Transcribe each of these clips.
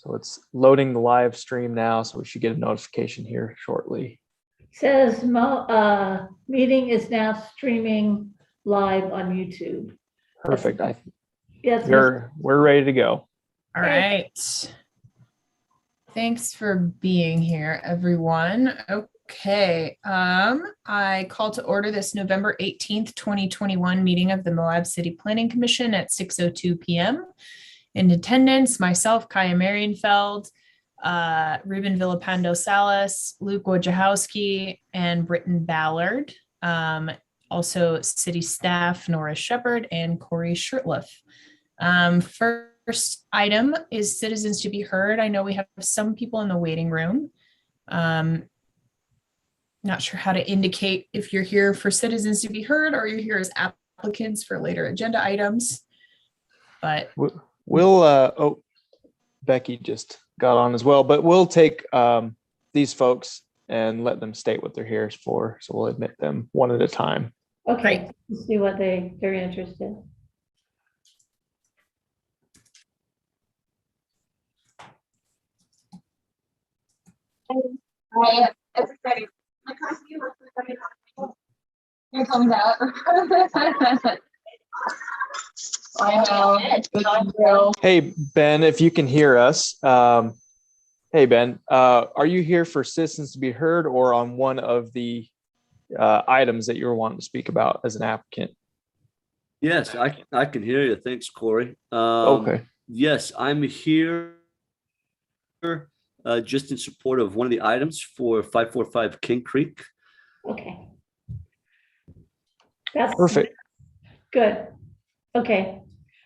So it's loading the live stream now, so we should get a notification here shortly. Says meeting is now streaming live on YouTube. Perfect. Yes, we're ready to go. All right. Thanks for being here, everyone. Okay. I call to order this November 18th, 2021 meeting of the Moab City Planning Commission at 6:02 p.m. In attendance, myself, Kaya Marienfeld, Ruben Villapando Salas, Luke Wojciechowski, and Britton Ballard. Also city staff, Nora Shepard and Corey Shurtleff. First item is citizens to be heard. I know we have some people in the waiting room. Not sure how to indicate if you're here for citizens to be heard or you're here as applicants for later agenda items. But we'll Becky just got on as well, but we'll take these folks and let them state what they're here for. So we'll admit them one at a time. Okay, let's see what they're interested. Hi, everybody. My costume here comes out. I know. Hey, Ben, if you can hear us. Hey, Ben, are you here for citizens to be heard or on one of the items that you were wanting to speak about as an applicant? Yes, I can hear you. Thanks, Corey. Okay. Yes, I'm here just in support of one of the items for 545 King Creek. Okay. That's Perfect. Good. Okay.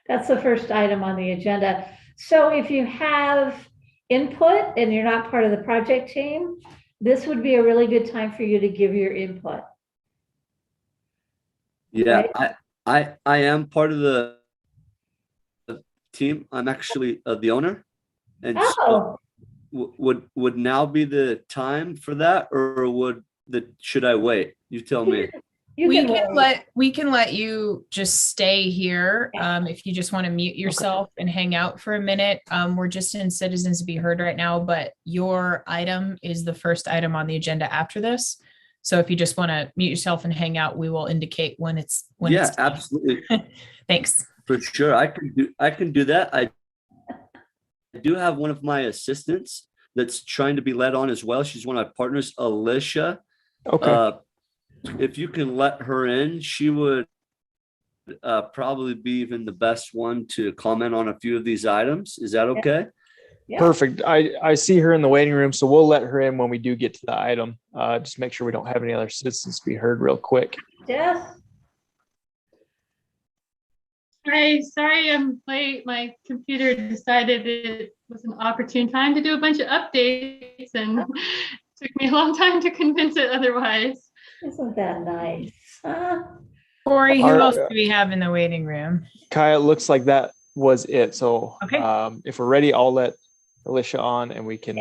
That's the first item on the agenda. So if you have input and you're not part of the project team, this would be a really good time for you to give your input. Yeah, Right? I am part of the team. I'm actually the owner. And Oh, so would now be the time for that, or should I wait? You tell me. we can let you just stay here. If you just want to mute yourself and hang out for a minute. We're just in citizens to be heard right now, but your item is the first item on the agenda after this. So if you just want to mute yourself and hang out, we will indicate when it's Absolutely. Thanks. For sure. I can do that. I do have one of my assistants that's trying to be led on as well. She's one of my partners, Alicia. Okay. If you can let her in, she would probably be even the best one to comment on a few of these items. Is that okay? yeah. Perfect. I see her in the waiting room, so we'll let her in when we do get to the item. Just make sure we don't have any other citizens to be heard real quick. Jess? Hi, sorry I'm late. My computer decided it was an opportune time to do a bunch of updates and it took me a long time to convince it otherwise. Isn't that nice? Corey, who else do we have in the waiting room? Kaya, it looks like that was it. So Okay. If we're ready, I'll let Alicia on and we can.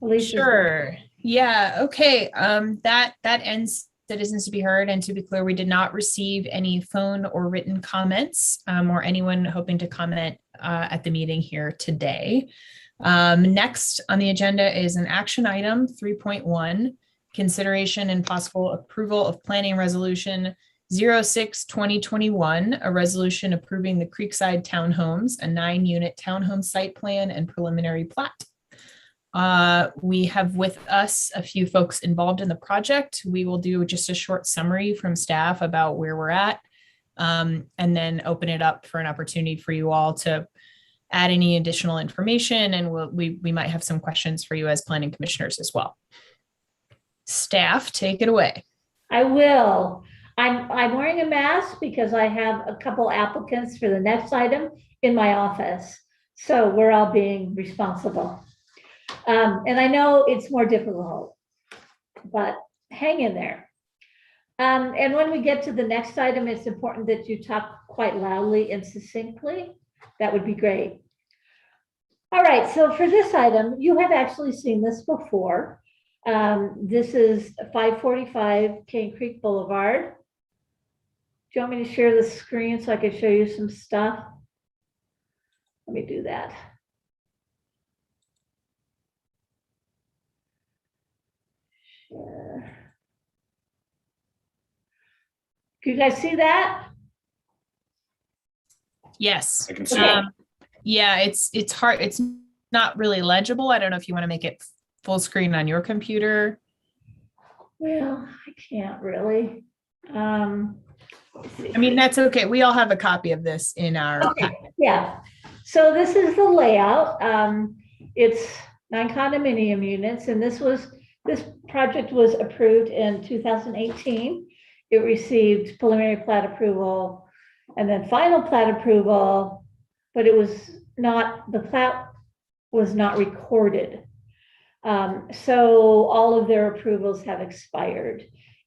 Alicia's Sure. Yeah. Okay. That ends citizens to be heard. And to be clear, we did not receive any phone or written comments or anyone hoping to comment at the meeting here today. Next on the agenda is an action item 3.1, consideration and possible approval of planning resolution 06-2021, a resolution approving the Creekside Townhomes, a 9-unit townhome site plan and preliminary plat. We have with us a few folks involved in the project. We will do just a short summary from staff about where we're at, and then open it up for an opportunity for you all to add any additional information, and we might have some questions for you as planning commissioners as well. Staff, take it away. I will. I'm wearing a mask because I have a couple applicants for the next item in my office. So we're all being responsible. And I know it's more difficult, but hang in there. And when we get to the next item, it's important that you talk quite loudly and succinctly. That would be great. All right, so for this item, you have actually seen this before. This is 545 Cane Creek Boulevard. Do you want me to share the screen so I can show you some stuff? Let me do that. share. Can you guys see that? Yes. I can see Okay. it. Yeah, it's hard. It's not really legible. I don't know if you want to make it full screen on your computer. Well, I can't really. I mean, that's okay. We all have a copy of this in our, Okay, yeah. So this is the layout. It's 9 condominium units, and this project was approved in 2018. It received preliminary plat approval and then final plat approval, but the plat was not recorded. So all of their approvals have expired.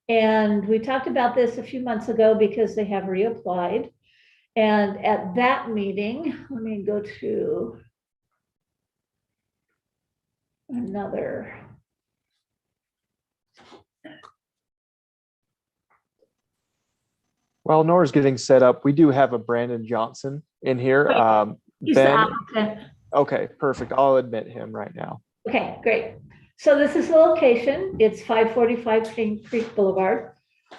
And we talked about this a few months ago because they have reapplied. And at that meeting, let me go to another. While Nora's getting set up, we do have a Brandon Johnson in here. He's the Ben, applicant. okay, perfect. I'll admit him right now. Okay, great. So this is the location. It's 545 King Creek Boulevard.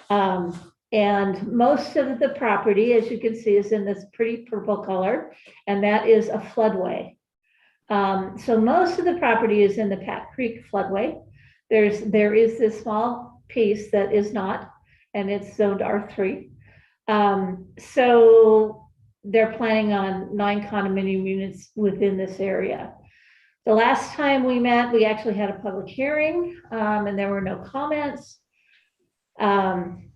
And most of the property, as you can see, is in this pretty purple color, and that is a floodway. So most of the property is in the Pat Creek floodway. There is this small piece that is not, and it's zoned R3. So they're planning on 9 condominium units within this area. The last time we met, we actually had a public hearing, and there were no comments. And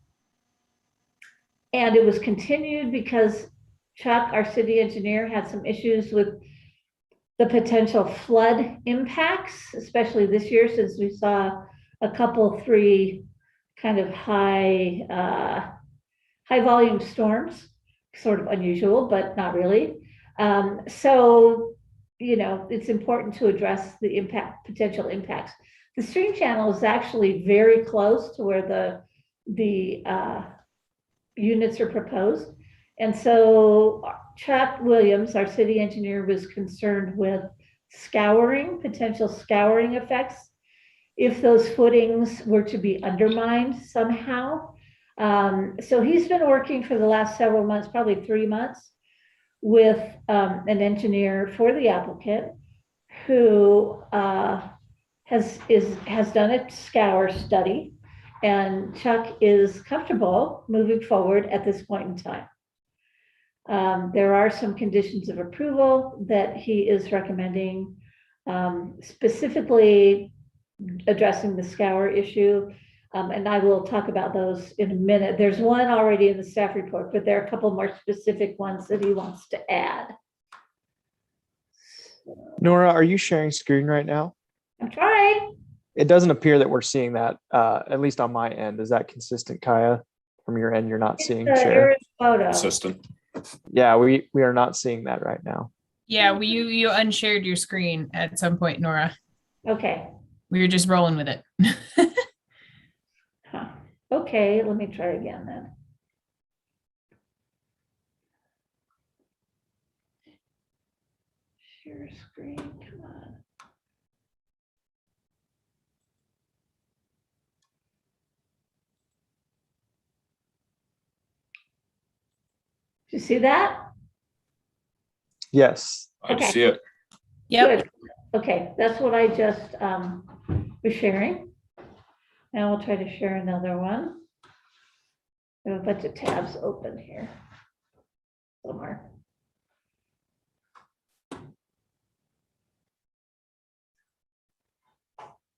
it was continued because Chuck, our city engineer, had some issues with the potential flood impacts, especially this year, since we saw a couple, 3 kind of high volume storms, sort of unusual, but not really. So, it's important to address the potential impacts. The stream channel is actually very close to where the units are proposed. And so Chuck Williams, our city engineer, was concerned with potential scouring effects if those footings were to be undermined somehow. So he's been working for the last several months, probably 3 months, with an engineer for the applicant who has done a scour study, and Chuck is comfortable moving forward at this point in time. There are some conditions of approval that he is recommending, specifically addressing the scour issue. And I will talk about those in a minute. There's one already in the staff report, but there are a couple more specific ones that he wants to add. Nora, are you sharing screen right now? I'm trying. It doesn't appear that we're seeing that, at least on my end. Is that consistent, Kaya? From your end, you're not seeing share? Here's photo. Consistent. Yeah, we are not seeing that right now. yeah, you unshared your screen at some point, Nora. Okay. We were just rolling with it. Huh. Okay, let me try again then. Share screen, come on. Do you see that? Yes. I Okay. see it. Yep. Good. Okay, that's what I just was sharing. Now we'll try to share another one. I have a bunch of tabs open here somewhere.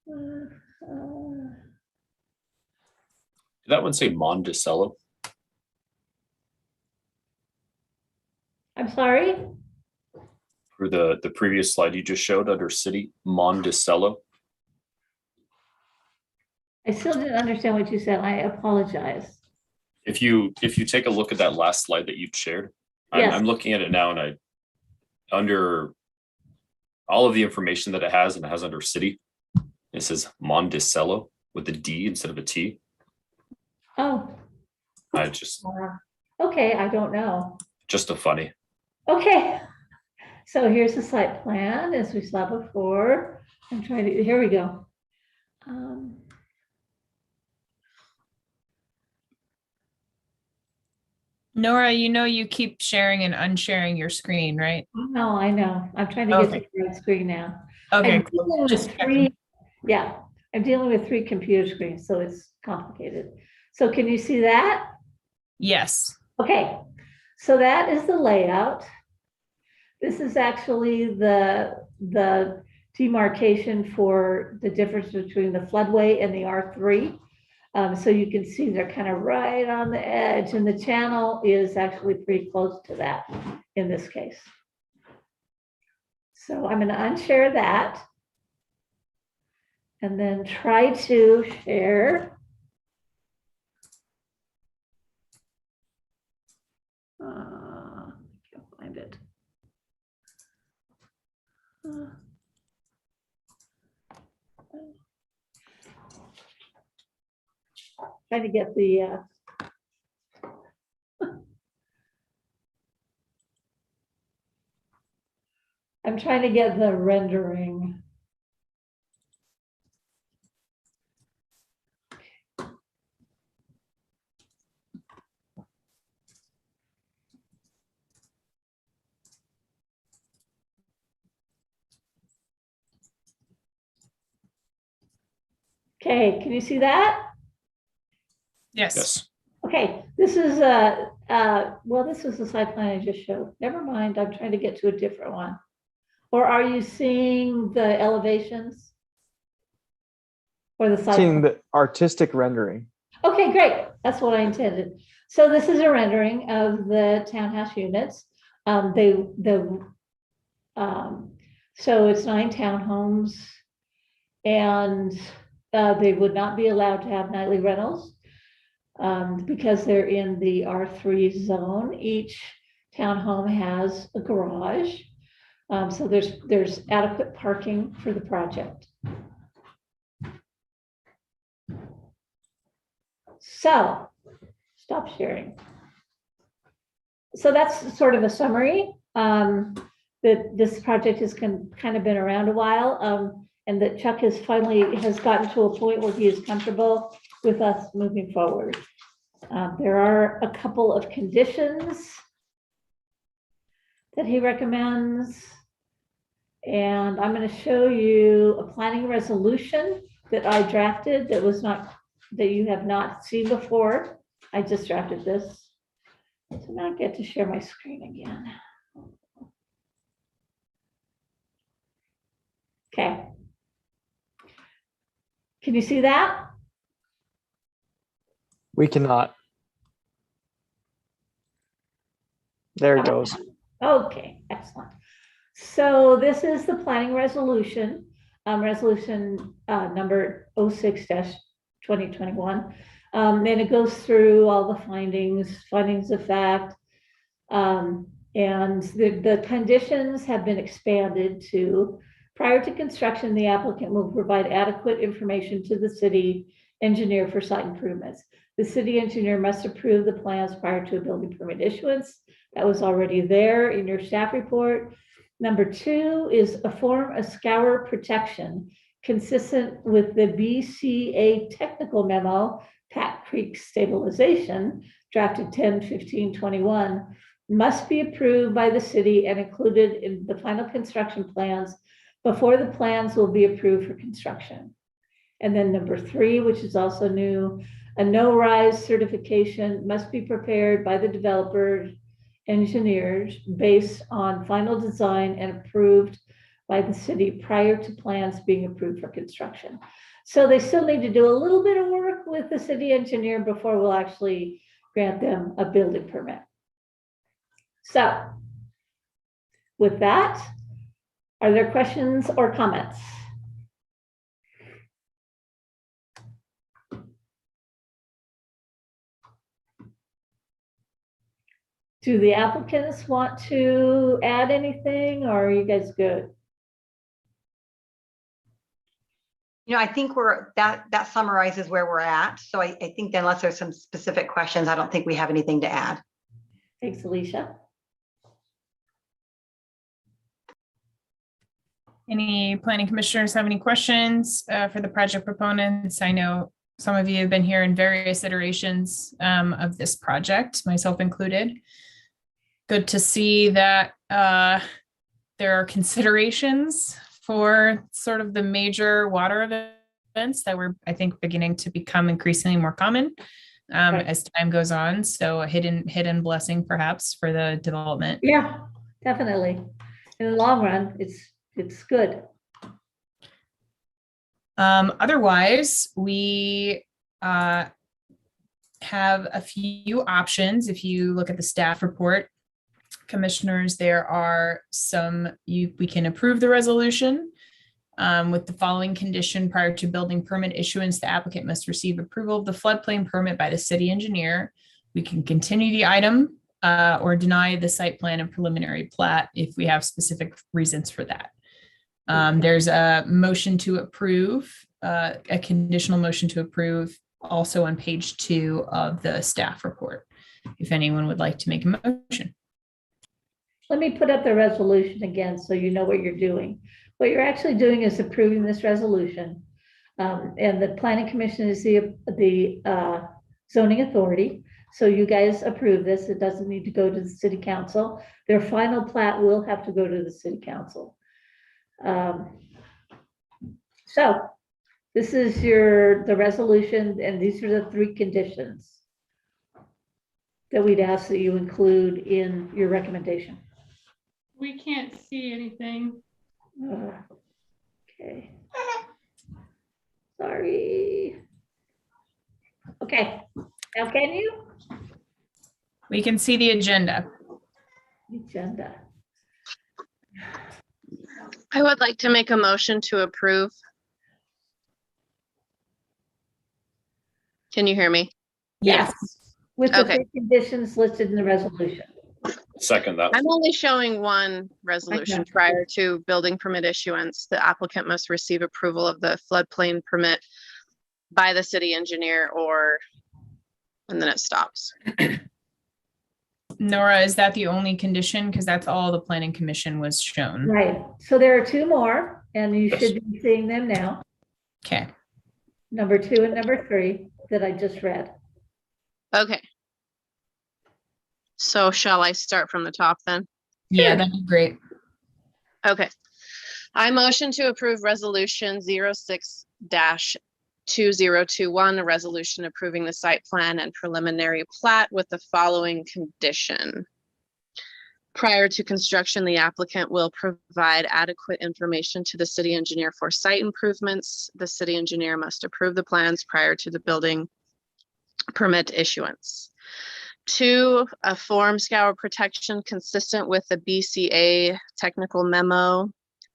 Did that one say Monticello? I'm sorry? For the previous slide you just showed under city, Monticello? I still didn't understand what you said. I apologize. If you take a look at that last slide that you shared, Yes. I'm looking at it now, and under all of the information that it has, and it has under city, it says Monticello with a D instead of a T. Oh, I just okay, I don't know. just a funny. Okay, so here's the site plan as we saw before. I'm trying to, here we go. Nora, you keep sharing and unsharing your screen, right? No, I know. I'm trying to get to Okay. the right screen now. Okay, I'm cool. dealing Just with checking. yeah, I'm dealing with 3 computer screens, so it's complicated. So can you see that? Yes. Okay, so that is the layout. This is actually the demarcation for the difference between the floodway and the R3. So you can see they're kind of right on the edge, and the channel is actually pretty close to that in this case. So I'm going to unshare that and then try to share. I can't find it. Trying to get the I'm trying to get the rendering. Okay, can you see that? Yes. Yes. Okay, this is well, this is the site plan I just showed. Never mind, I'm trying to get to a different one. Or are you seeing the elevations? Or the site? Seeing the artistic rendering. Okay, great. That's what I intended. So this is a rendering of the townhouse units. So it's 9 townhomes, and they would not be allowed to have nightly rentals because they're in the R3 zone. Each townhome has a garage. So there's adequate parking for the project. So, stop sharing. So that's sort of a summary. That this project has kind of been around a while, and that Chuck has gotten to a point where he is comfortable with us moving forward. There are a couple of conditions that he recommends, and I'm going to show you a planning resolution that I drafted that you have not seen before. I just drafted this. So now I get to share my screen again. Okay. Can you see that? We cannot. There it goes. Okay, excellent. So this is the planning resolution, resolution number 06-2021. And it goes through all the findings of fact. And the conditions have been expanded to: prior to construction, the applicant will provide adequate information to the city engineer for site improvements. The city engineer must approve the plans prior to a building permit issuance. That was already there in your staff report. Number 2 is a form of scour protection consistent with the BCA technical memo, Pat Creek stabilization, drafted 10/15/21, must be approved by the city and included in the final construction plans before the plans will be approved for construction. And then number 3, which is also new, a no-rise certification must be prepared by the developer engineers based on final design and approved by the city prior to plans being approved for construction. So they still need to do a little bit of work with the city engineer before we'll actually grant them a building permit. So with that, are there questions or comments? Do the applicants want to add anything, or are you guys good? I think that summarizes where we're at. So I think unless there's some specific questions, I don't think we have anything to add. Thanks, Alicia. Any planning commissioners have any questions for the project proponents? I know Some of you have been here in various iterations of this project, myself included. Good to see that there are considerations for sort of the major water events that were, I think, beginning to become increasingly more common as time goes on. So a hidden blessing perhaps for the development. Yeah, definitely. In the long run, it's good. Otherwise, we have a few options. If you look at the staff report, commissioners, there are some, we can approve the resolution with the following condition: prior to building permit issuance, the applicant must receive approval of the floodplain permit by the city engineer. We can continue the item or deny the site plan and preliminary plat if we have specific reasons for that. There's a motion to approve, a conditional motion to approve also on page 2 of the staff report, if anyone would like to make a motion. Let me put up the resolution again so you know what you're doing. What you're actually doing is approving this resolution. And the planning commission is the zoning authority. So you guys approve this. It doesn't need to go to the city council. Their final plat will have to go to the city council. So this is the resolution, and these are the 3 conditions that we'd ask that you include in your recommendation. We can't see anything. Okay. Sorry. Okay, now can you? We can see the agenda. Agenda. I would like to make a motion to approve. Can you hear me? Yes. With the Okay. 3 conditions listed in the resolution. Second that. I'm only showing one resolution Okay. prior to building permit issuance. The applicant must receive approval of the floodplain permit by the city engineer and then it stops. Nora, is that the only condition? Because that's all the planning commission was shown. Right, so there are 2 more, and you Yes. should be seeing them now. Okay. Number 2 and number 3 that I just read. Okay. So shall I start from the top then? Yeah, Sure. that'd be great. Okay. I motion to approve resolution 06-2021, a resolution approving the site plan and preliminary plat with the following condition. Prior to construction, the applicant will provide adequate information to the city engineer for site improvements. The city engineer must approve the plans prior to the building permit issuance. 2, a form scour protection consistent with the BCA technical memo,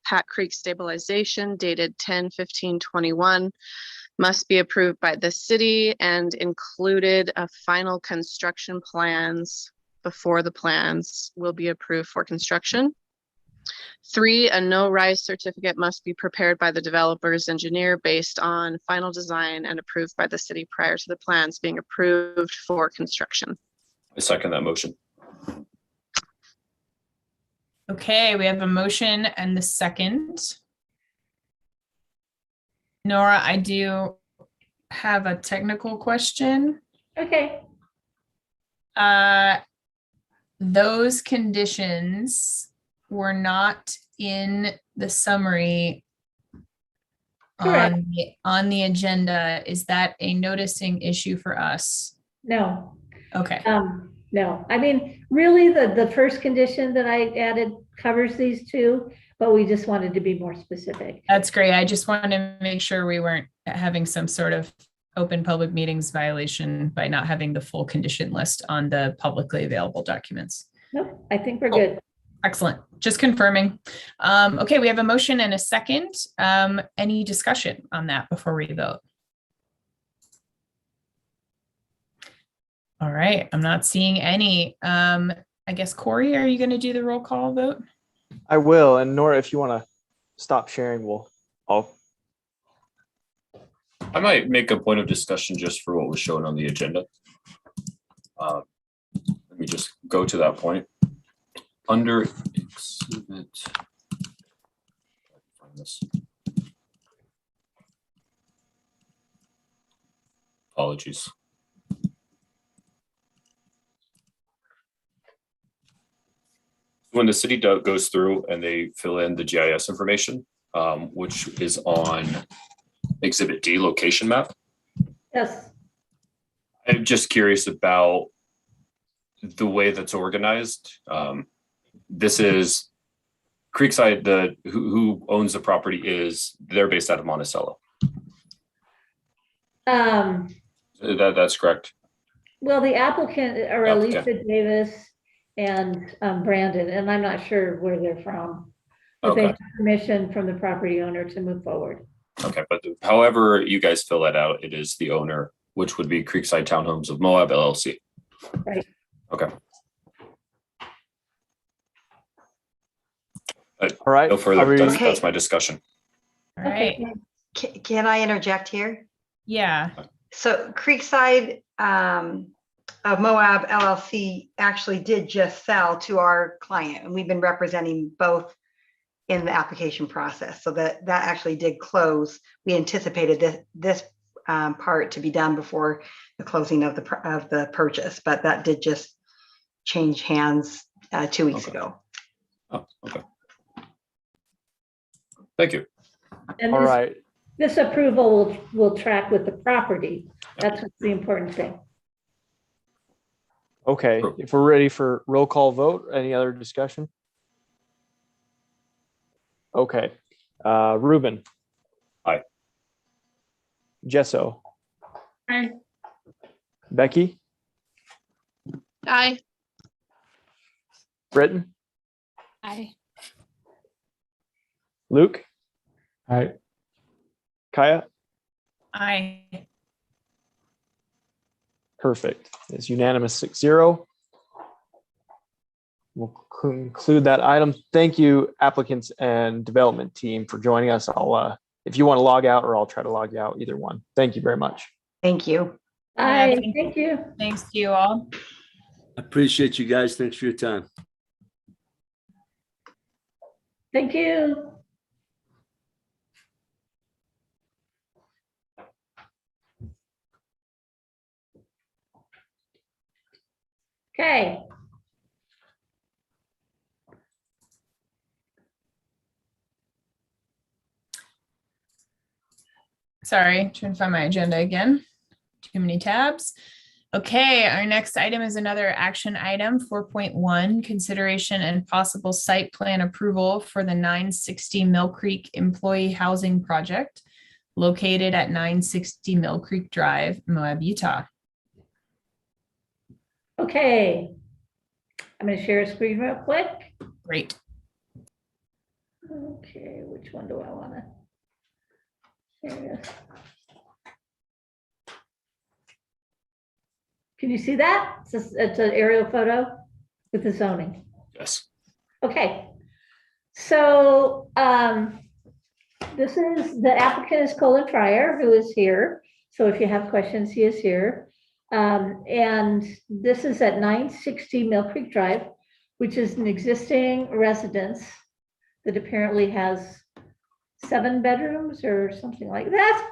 Pat Creek stabilization dated 10/15/21 must be approved by the city and included a final construction plans before the plans will be approved for construction. 3, a no rise certificate must be prepared by the developer's engineer based on final design and approved by the city prior to the plans being approved for construction. I second that motion. Okay, we have a motion and the second. Nora, I do have a technical question. Okay, Those conditions were not in the summary Correct. on the agenda. Is that a noticing issue for us? no. Okay, No, I mean, really, the first condition that I added covers these 2, but we just wanted to be more specific. that's great. I just wanted to make sure we weren't having some sort of open public meetings violation by not having the full condition list on the publicly available documents. Nope, I think we're good. Excellent. Just confirming. Okay, we have a motion and a second. Any discussion on that before we vote? All right, I'm not seeing any. I guess, Corey, are you going to do the roll call vote? I will. And Nora, if you want to stop sharing, I'll. I might make a point of discussion just for what was shown on the agenda. Let me just go to that point. Under exhibit. Find this. Apologies. When the city goes through and they fill in the GIS information, which is on Exhibit D location map, Yes, I'm just curious about the way that's organized. This is Creekside, who owns the property they're based out of Monticello. That's correct. well, the applicant are Applicant. Alicia Davis and Brandon, and I'm not sure where they're from. But they Okay. have permission from the property owner to move forward. Okay, but however you guys fill that out, it is the owner, which would be Creekside Townhomes of Moab LLC. Right. Okay. All right. No further. Are we- That's my discussion. All right. Okay, Can I interject here? Yeah. So Creekside of Moab LLC actually did just sell to our client, and we've been representing both in the application process. So that actually did close. We anticipated this part to be done before the closing of the purchase, but that did just change hands 2 weeks Okay. ago. Oh, okay. Thank you. and All right. this approval will track with the property. That's what's the important thing. Okay. Sure. If we're ready for roll call vote, any other discussion? Okay. Ruben. Aye. Jesso. Aye. Becky. Aye. Britton. Aye. Luke. Aye. Kaya. Aye. Perfect. It's unanimous 6-0. We'll conclude that item. Thank you, applicants and development team, for joining us. I'll, if you want to log out, or I'll try to log you out, either one. Thank you very much. Thank you. Yeah, Aye, thank you. Thanks to you all. Appreciate you guys. Thanks for your time. Thank you. Okay. Sorry, trying to find my agenda again. Too many tabs. Okay, our next item is another action item, 4.1, consideration and possible site plan approval for the 960 Mill Creek Employee Housing Project located at 960 Mill Creek Drive, Moab, Utah. Okay. I'm going to share a screen real quick. Great. Okay, which one do I want to? There it is. Can you see that? It's an aerial photo with the zoning. Yes. Okay. So this is, the applicant is Colin Fryer, who is here. So if you have questions, he is here. And this is at 960 Mill Creek Drive, which is an existing residence that apparently has 7 bedrooms or something like that.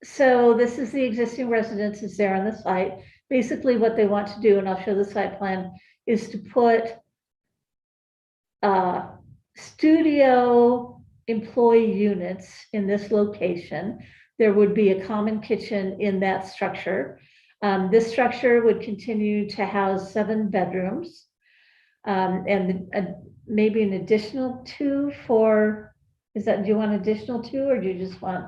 So this is the existing residence is there on the site. Basically what they want to do, and I'll show the site plan, is to put studio employee units in this location. There would be a common kitchen in that structure. This structure would continue to house 7 bedrooms and maybe an additional 2 for, do you want additional 2 or do you just want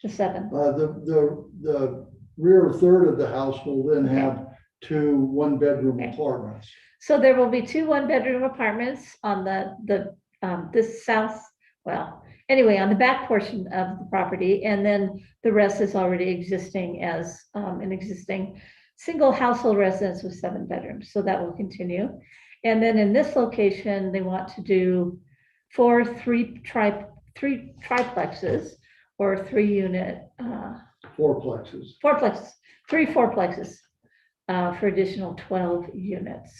the 7? The rear third of the house will then have 2 one-bedroom apartments. So there will be 2 one-bedroom apartments on this south, well, anyway, on the back portion of the property, and then the rest is already existing as an existing single household residence with 7 bedrooms. So that will continue. And then in this location, they want to do 4 triplexes or 3-unit. Fourplexes. Fourplexes, 3 fourplexes for additional 12 units.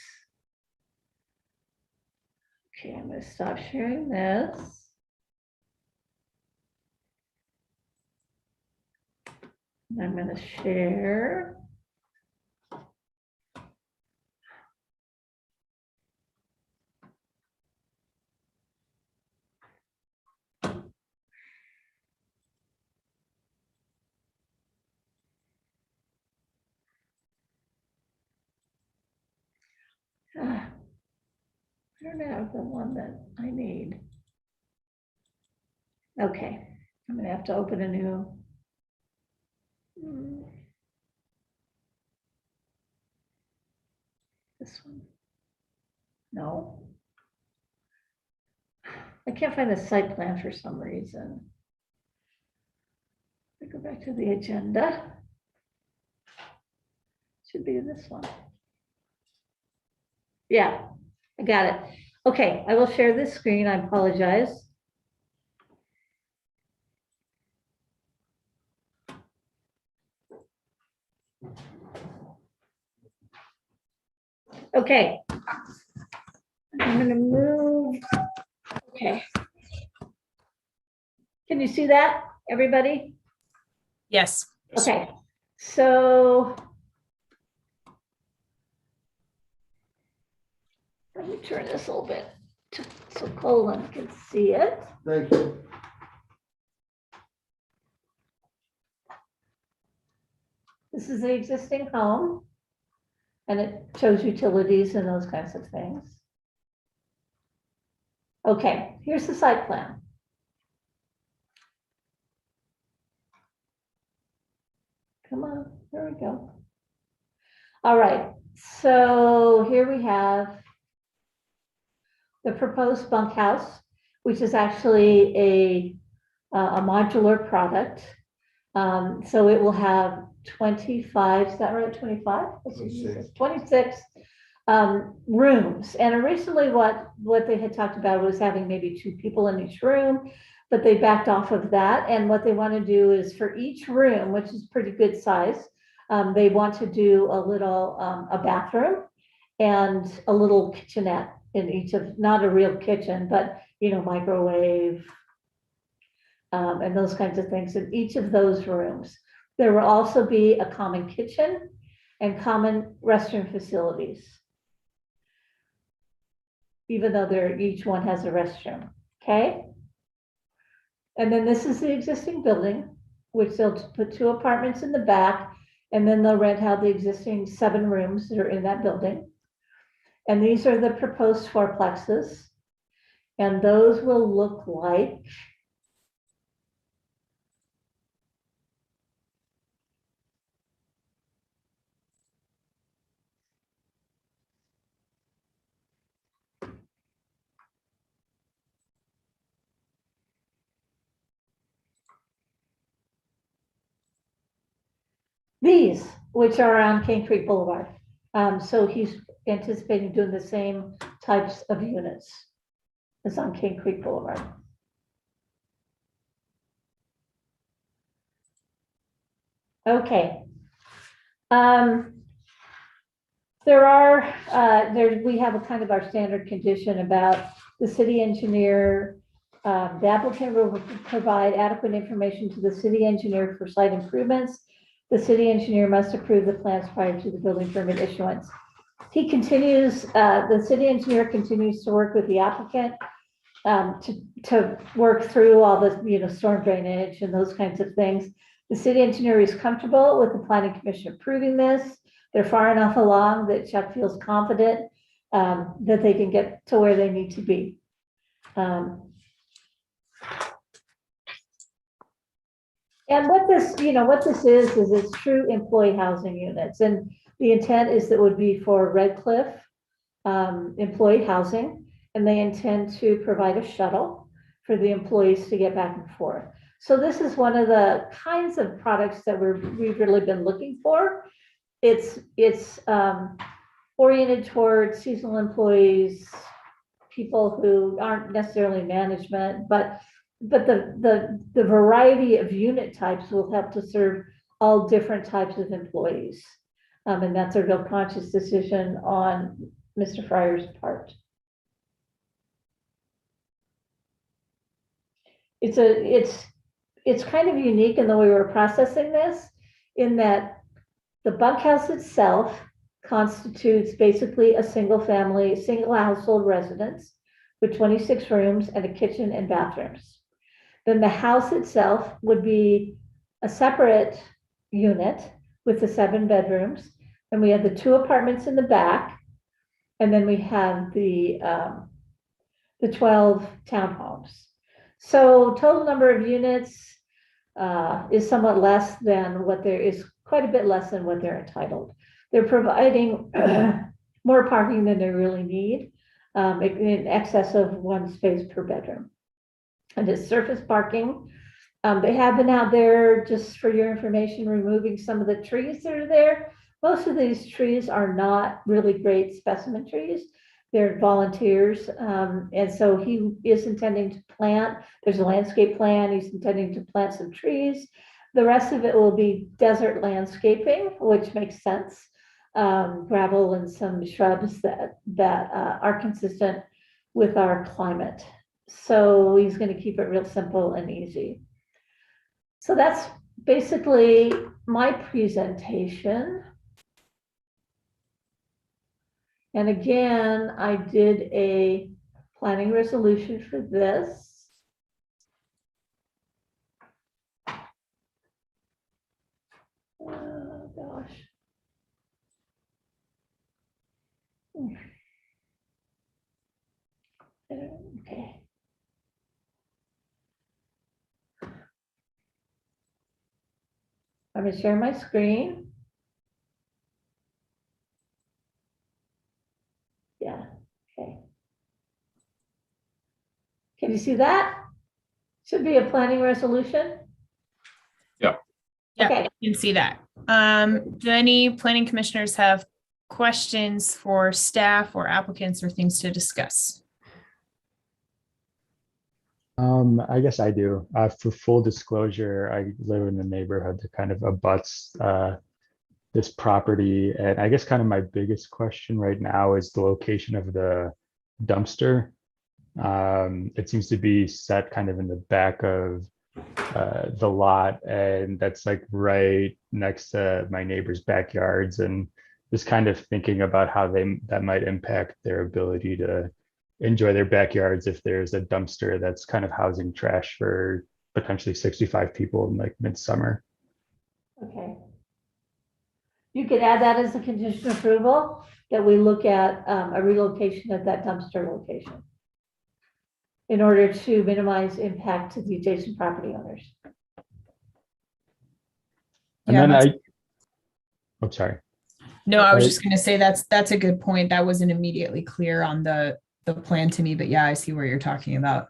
Okay, I'm going to stop sharing this. I'm going to share. I don't have the one that I need. Okay, I'm gonna have to open a new. This one. No. I can't find the site plan for some reason. I go back to the agenda. Should be this one. Yeah, I got it. Okay, I will share this screen. I apologize. Okay. I'm gonna move. Okay. Can you see that, everybody? Yes. Okay, so let me turn this a little bit so Colin can see it. Thank you. This is the existing home, and it shows utilities and those kinds of things. Okay, here's the site plan. Come on, there we go. All right, so here we have the proposed bunkhouse, which is actually a modular product. So it will have 25, is that right, 25? 26 rooms. And originally what they had talked about was having maybe 2 people in each room, but they backed off of that. And what they want to do is for each room, which is pretty good size, they want to do a little, a bathroom and a little kitchenette in each of, not a real kitchen, but, microwave, and those kinds of things in each of those rooms. There will also be a common kitchen and common restroom facilities, even though each one has a restroom, okay? And then this is the existing building, which they'll put 2 apartments in the back, and then they'll rent out the existing 7 rooms that are in that building. And these are the proposed fourplexes, and those will look like these, which are on Cane Creek Boulevard. So he's anticipating doing the same types of units as on Cane Creek Boulevard. Okay. We have a kind of our standard condition about the city engineer. The applicant will provide adequate information to the city engineer for site improvements. The city engineer must approve the plans prior to the building permit issuance. He continues, the city engineer continues to work with the applicant to work through all the, storm drainage and those kinds of things. The city engineer is comfortable with the planning commission approving this. They're far enough along that Chuck feels confident that they can get to where they need to be. And what this is it's true employee housing units. And the intent is that would be for Red Cliff employee housing. And they intend to provide a shuttle for the employees to get back and forth. So this is one of the kinds of products that we've really been looking for. It's oriented towards seasonal employees, people who aren't necessarily management, but the variety of unit types will help to serve all different types of employees. And that's a real conscious decision on Mr. Fryer's part. It's kind of unique in the way we're processing this, in that the bunkhouse itself constitutes basically a single household residence with 26 rooms and a kitchen and bathrooms. Then the house itself would be a separate unit with the 7 bedrooms. And we have the 2 apartments in the back. And then we have the 12 townhomes. So total number of units is somewhat less than what there is, quite a bit less than what they're entitled. They're providing more parking than they really need, in excess of 1 space per bedroom. And it's surface parking. They have been out there, just for your information, removing some of the trees that are there. Most of these trees are not really great specimen trees. They're volunteers. And so he is intending to plant, there's a landscape plan, he's intending to plant some trees. The rest of it will be desert landscaping, which makes sense. Gravel and some shrubs that are consistent with our climate. So he's going to keep it real simple and easy. So that's basically my presentation. And again, I did a planning resolution for this. Oh, gosh. Okay. I'm going to share my screen. Yeah, okay. Can you see that? Should be a planning resolution. Yeah. Yeah, Okay. you can see that. Do any planning commissioners have questions for staff or applicants or things to discuss? I guess I do. For full disclosure, I live in the neighborhood that kind of abuts this property. And I guess kind of my biggest question right now is the location of the dumpster. It seems to be set kind of in the back of the lot, and that's like right next to my neighbor's backyards, and just kind of thinking about how that might impact their ability to enjoy their backyards if there's a dumpster that's kind of housing trash for potentially 65 people in like midsummer. Okay. You could add that as a condition of approval, that we look at a relocation of that dumpster location in order to minimize impact to the adjacent property owners. And Yeah, then I'm sorry. No, I was just going to say that's a good point. That wasn't immediately clear on the plan to me, but yeah, I see where you're talking about.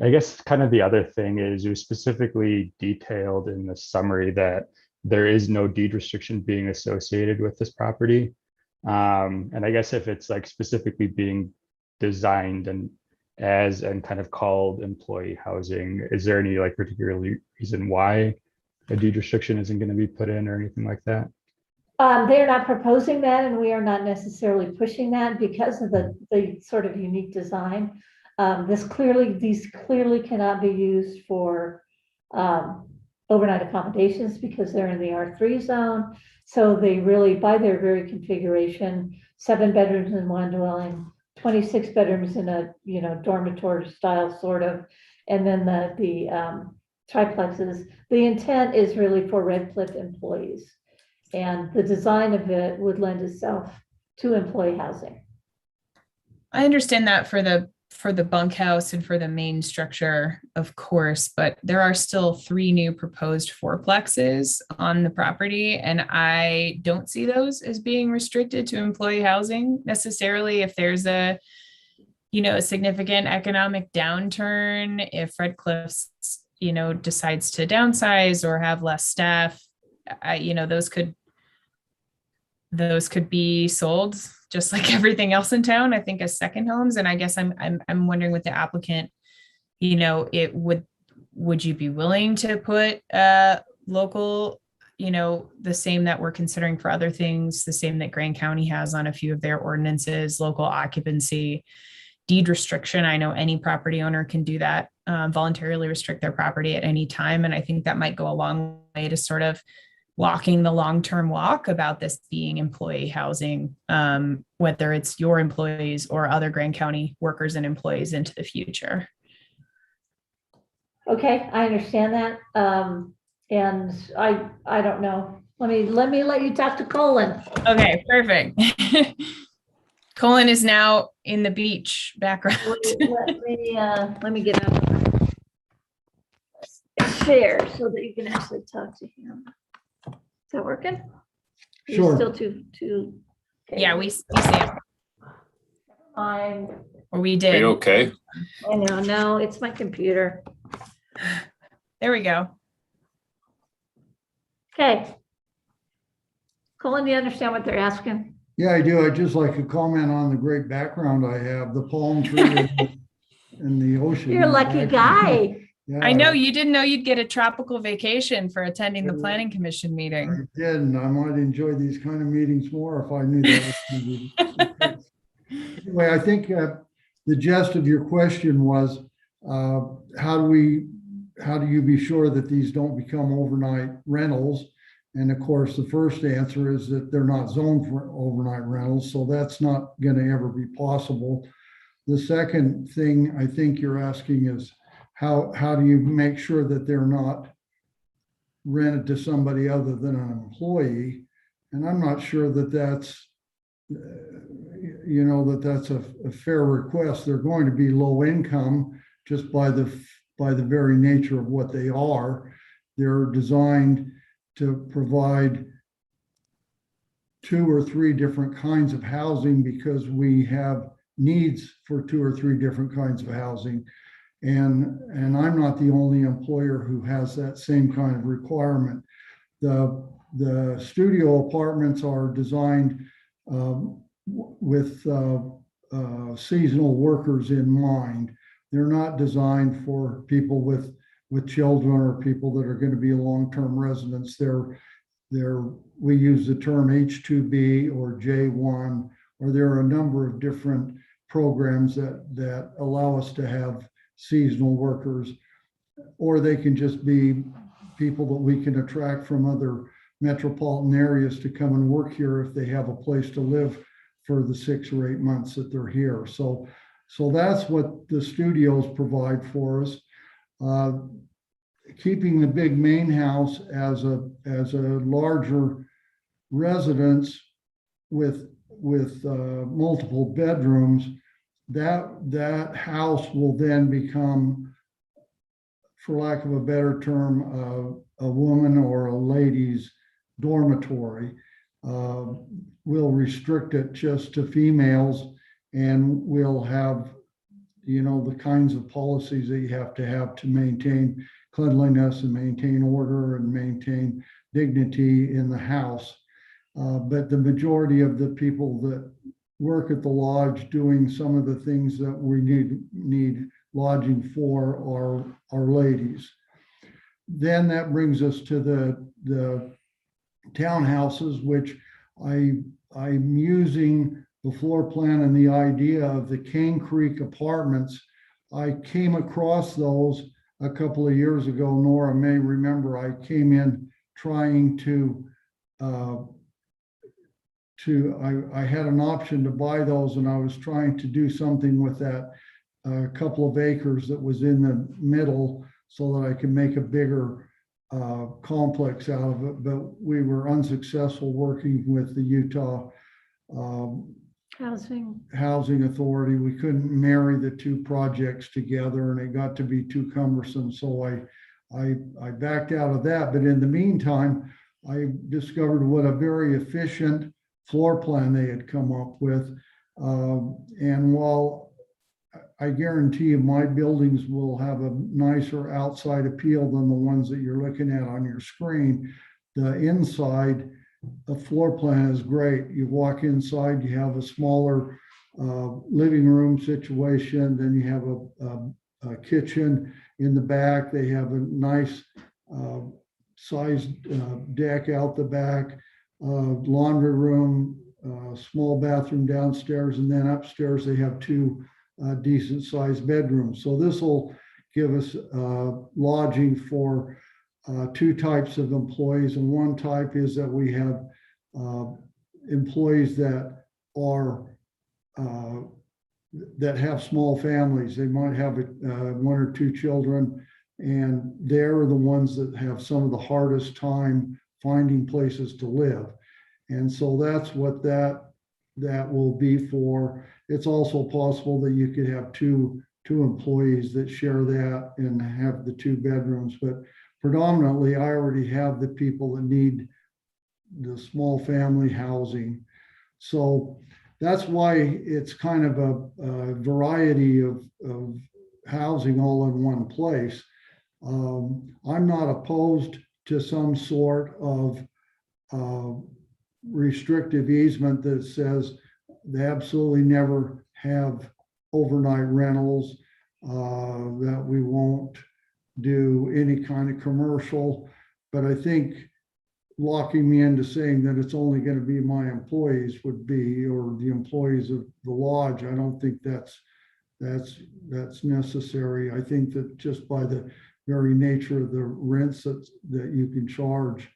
I guess kind of the other thing is you specifically detailed in the summary that there is no deed restriction being associated with this property. And I guess if it's like specifically being designed and kind of called employee housing, is there any like particular reason why a deed restriction isn't going to be put in or anything like that? They're not proposing that, and we are not necessarily pushing that because of the sort of unique design. These clearly cannot be used for overnight accommodations because they're in the R3 zone. So they really, by their very configuration, 7 bedrooms in one dwelling, 26 bedrooms in a dormitory style sort of, and then the triplexes. The intent is really for Red Cliff employees, and the design of it would lend itself to employee housing. I understand that for the bunkhouse and for the main structure, of course, but there are still 3 new proposed fourplexes on the property, and I don't see those as being restricted to employee housing necessarily. If there's a significant economic downturn, if Red Cliffs, decides to downsize or have less staff, those could be sold just like everything else in town, I think, as second homes. And I guess I'm wondering with the applicant, would you be willing to put local, the same that we're considering for other things, the same that Grand County has on a few of their ordinances, local occupancy, deed restriction. I know any property owner can do that voluntarily restrict their property at any time. And I think that might go a long way to sort of walking the long-term walk about this being employee housing, whether it's your employees or other Grand County workers and employees into the future. Okay, I understand that. And I don't know. Let me let you talk to Colin. Okay, perfect. Colin is now in the beach background. Let me get out of my chair so that you can actually talk to him. Is that working? Are you Sure. Still too. Okay. Yeah, we see him. I'm, Or we Are did. you okay? I know, no, it's my computer. There we go. Okay. Colin, do you understand what they're asking? Yeah, I do. I'd just like to comment on the great background I have, the palm tree and the ocean. You're a lucky guy. Yeah, I know you didn't know you'd get a tropical vacation for attending the Yeah. planning commission I meeting. did, and I might enjoy these kind of meetings more if I knew that. Was gonna be- Anyway, I think the gist of your question was, how do you be sure that these don't become overnight rentals? And of course, the first answer is that they're not zoned for overnight rentals, so that's not going to ever be possible. The second thing I think you're asking is, how do you make sure that they're not rented to somebody other than an employee? And I'm not sure that that's, that's a fair request. They're going to be low income just by the very nature of what they are. They're designed to provide 2 or 3 different kinds of housing because we have needs for 2 or 3 different kinds of housing. And I'm not the only employer who has that same kind of requirement. The studio apartments are designed with seasonal workers in mind. They're not designed for people with children or people that are going to be long-term residents. We use the term H2B or J1, or there are a number of different programs that allow us to have seasonal workers, or they can just be people that we can attract from other metropolitan areas to come and work here if they have a place to live for the 6 or 8 months that they're here. So that's what the studios provide for us. Keeping the big main house as a larger residence with multiple bedrooms, that house will then become, for lack of a better term, a woman or a lady's dormitory. We'll restrict it just to females, and we'll have, the kinds of policies that you have to maintain cleanliness and maintain order and maintain dignity in the house. But the majority of the people that work at the lodge doing some of the things that we need lodging for are ladies. Then that brings us to the townhouses, which I'm using the floor plan and the idea of the Cane Creek apartments. I came across those a couple of years ago. Nora may remember I came in trying I had an option to buy those, and I was trying to do something with that couple of acres that was in the middle so that I could make a bigger complex out of it. But we were unsuccessful working with the Utah Housing Authority. We couldn't marry the 2 projects together, and it got to be too cumbersome. So I backed out of that. But in the meantime, I discovered what a very efficient floor plan they had come up with. And while I guarantee you my buildings will have a nicer outside appeal than the ones that you're looking at on your screen, the inside, the floor plan is great. You walk inside, you have a smaller living room situation, then you have a kitchen in the back. They have a nice sized deck out the back, laundry room, small bathroom downstairs, and then upstairs they have 2 decent sized bedrooms. So this will give us lodging for two types of employees. And one type is that we have employees that are that have small families. They might have one or two children, and they're the ones that have some of the hardest time finding places to live. And so that's what that will be for. It's also possible that you could have two employees that share that and have the 2 bedrooms, but predominantly I already have the people that need the small family housing. So that's why it's kind of a variety of housing all in one place. I'm not opposed to some sort of restrictive easement that says they absolutely never have overnight rentals, that we won't do any kind of commercial. But I think locking me into saying that it's only going to be my employees would be, or the employees of the lodge, I don't think that's necessary. I think that just by the very nature of the rents that you can charge,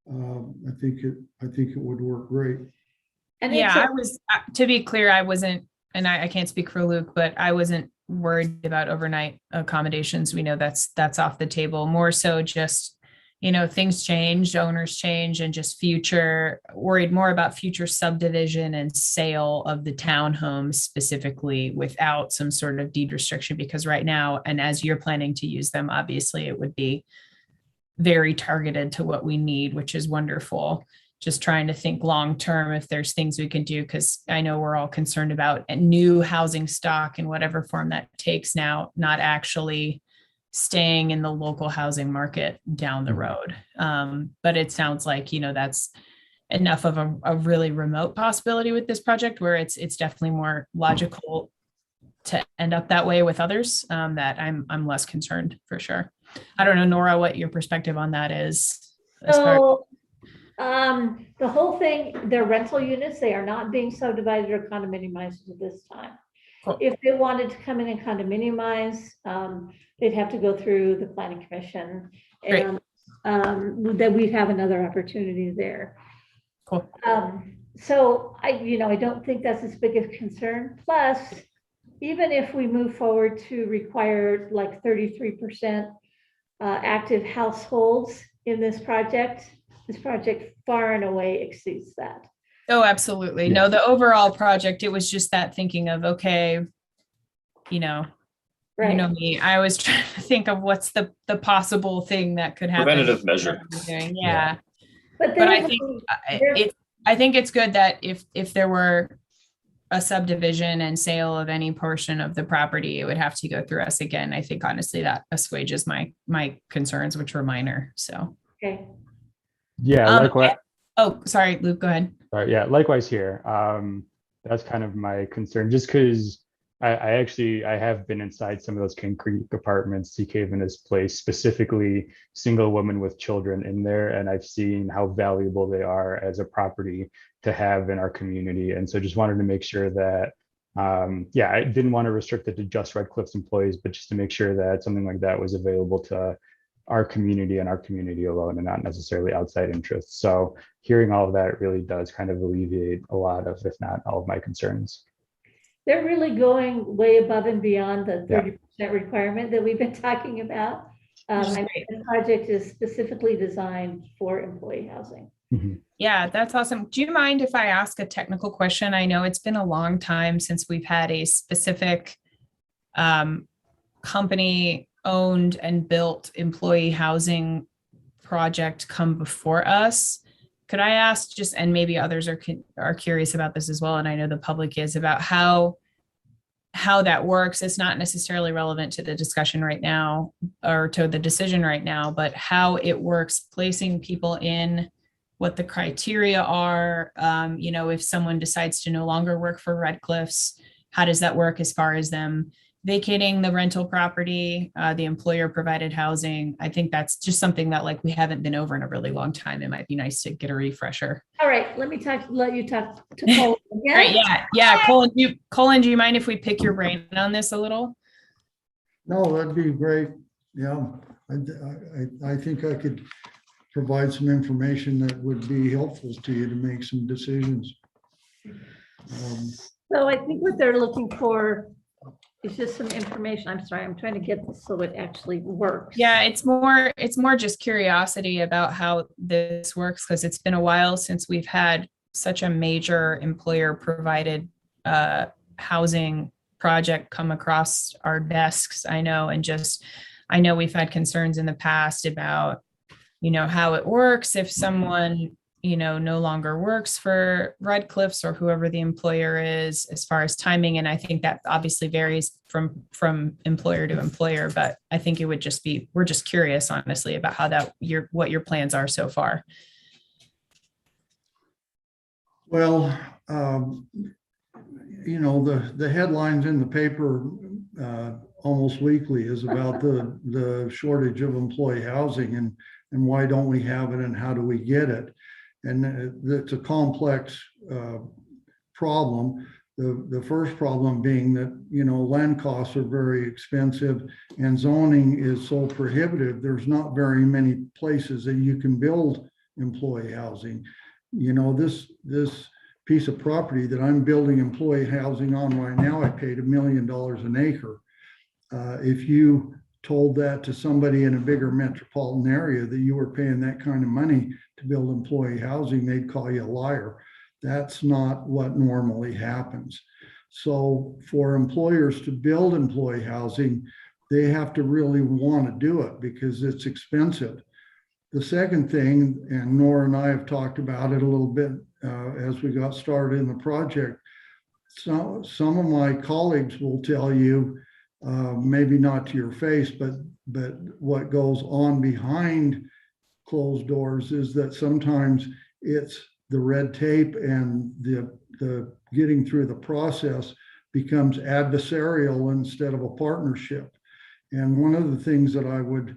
I think it would work great. And Yeah, it's a- I was, to be clear, I wasn't, and I can't speak for Luke, but I wasn't worried about overnight accommodations. We know that's off the table. More so just, things change, owners change, and just worried more about future subdivision and sale of the townhomes specifically without some sort of deed restriction, because right now, and as you're planning to use them, obviously it would be very targeted to what we need, which is wonderful. Just trying to think long-term if there's things we can do, because I know we're all concerned about a new housing stock in whatever form that takes now, not actually staying in the local housing market down the road. But it sounds like, that's enough of a really remote possibility with this project where it's definitely more logical to end up that way with others, that I'm less concerned for sure. I don't know, Nora, what your perspective on that is. So, the whole thing, they're rental units, they are not being subdivided or condominiumized at this time. Cool. If they wanted to come in and condominiumize, they'd have to go through the planning commission. Great. And that we'd have another opportunity there. Cool. So I don't think that's as big a concern. Plus, even if we move forward to require like 33% active households in this project far and away exceeds that. Oh, absolutely. No, the overall project, it was just that thinking of, okay, Right. me, I was trying to think of what's the possible thing that could happen. Preventative measure. Yeah. But But I then think I think it's good that if there were a subdivision and sale of any portion of the property, it would have to go through us again. I think honestly that assuages my concerns, which were minor. So. okay. Yeah, likewise. Oh, sorry, Luke, go ahead. Yeah, likewise here. That's kind of my concern, just because I have been inside some of those King Creek apartments, Sea Haven has placed specifically single women with children in there, and I've seen how valuable they are as a property to have in our community. And so just wanted to make sure that, I didn't want to restrict it to just Red Cliffs employees, but just to make sure that something like that was available to our community and our community alone, and not necessarily outside interests. So hearing all of that really does kind of alleviate a lot of, if not all of my concerns. They're really going way above and beyond the 30% requirement that we've been talking about. The project is specifically designed for employee housing. Mm-hmm. Yeah, that's awesome. Do you mind if I ask a technical question? I know it's been a long time since we've had a specific company owned and built employee housing project come before us. Could I ask just, and maybe others are curious about this as well, and I know the public is, about how that works. It's not necessarily relevant to the discussion right now or to the decision right now, but how it works, placing people in, what the criteria are. If someone decides to no longer work for Red Cliffs, how does that work as far as them vacating the rental property, the employer provided housing? I think that's just something that we haven't been over in a really long time. It might be nice to get a refresher. All right, let you talk to Cole again. Right, yeah. Colin, do you mind if we pick your brain on this a little? No, that'd be great. Yeah, I think I could provide some information that would be helpful to you to make some decisions. So I think what they're looking for is just some information. I'm sorry, I'm trying to get this so it actually works. Yeah, it's more just curiosity about how this works, because it's been a while since we've had such a major employer provided housing project come across our desks. I know, and just, I know we've had concerns in the past about, how it works if someone, no longer works for Red Cliffs or whoever the employer is, as far as timing. And I think that obviously varies from employer to employer, but I think it would just be, we're just curious, honestly, about how what your plans are so far. Well, the headlines in the paper almost weekly is about the shortage of employee housing and why don't we have it and how do we get it? And it's a complex problem. The first problem being that, land costs are very expensive and zoning is so prohibitive. There's not very many places that you can build employee housing. This piece of property that I'm building employee housing on right now, I paid $1 million an acre. If you told that to somebody in a bigger metropolitan area that you were paying that kind of money to build employee housing, they'd call you a liar. That's not what normally happens. So for employers to build employee housing, they have to really want to do it because it's expensive. The second thing, and Nora and I have talked about it a little bit as we got started in the project, so some of my colleagues will tell you, maybe not to your face, but what goes on behind closed doors is that sometimes it's the red tape and the getting through the process becomes adversarial instead of a partnership. And one of the things that I would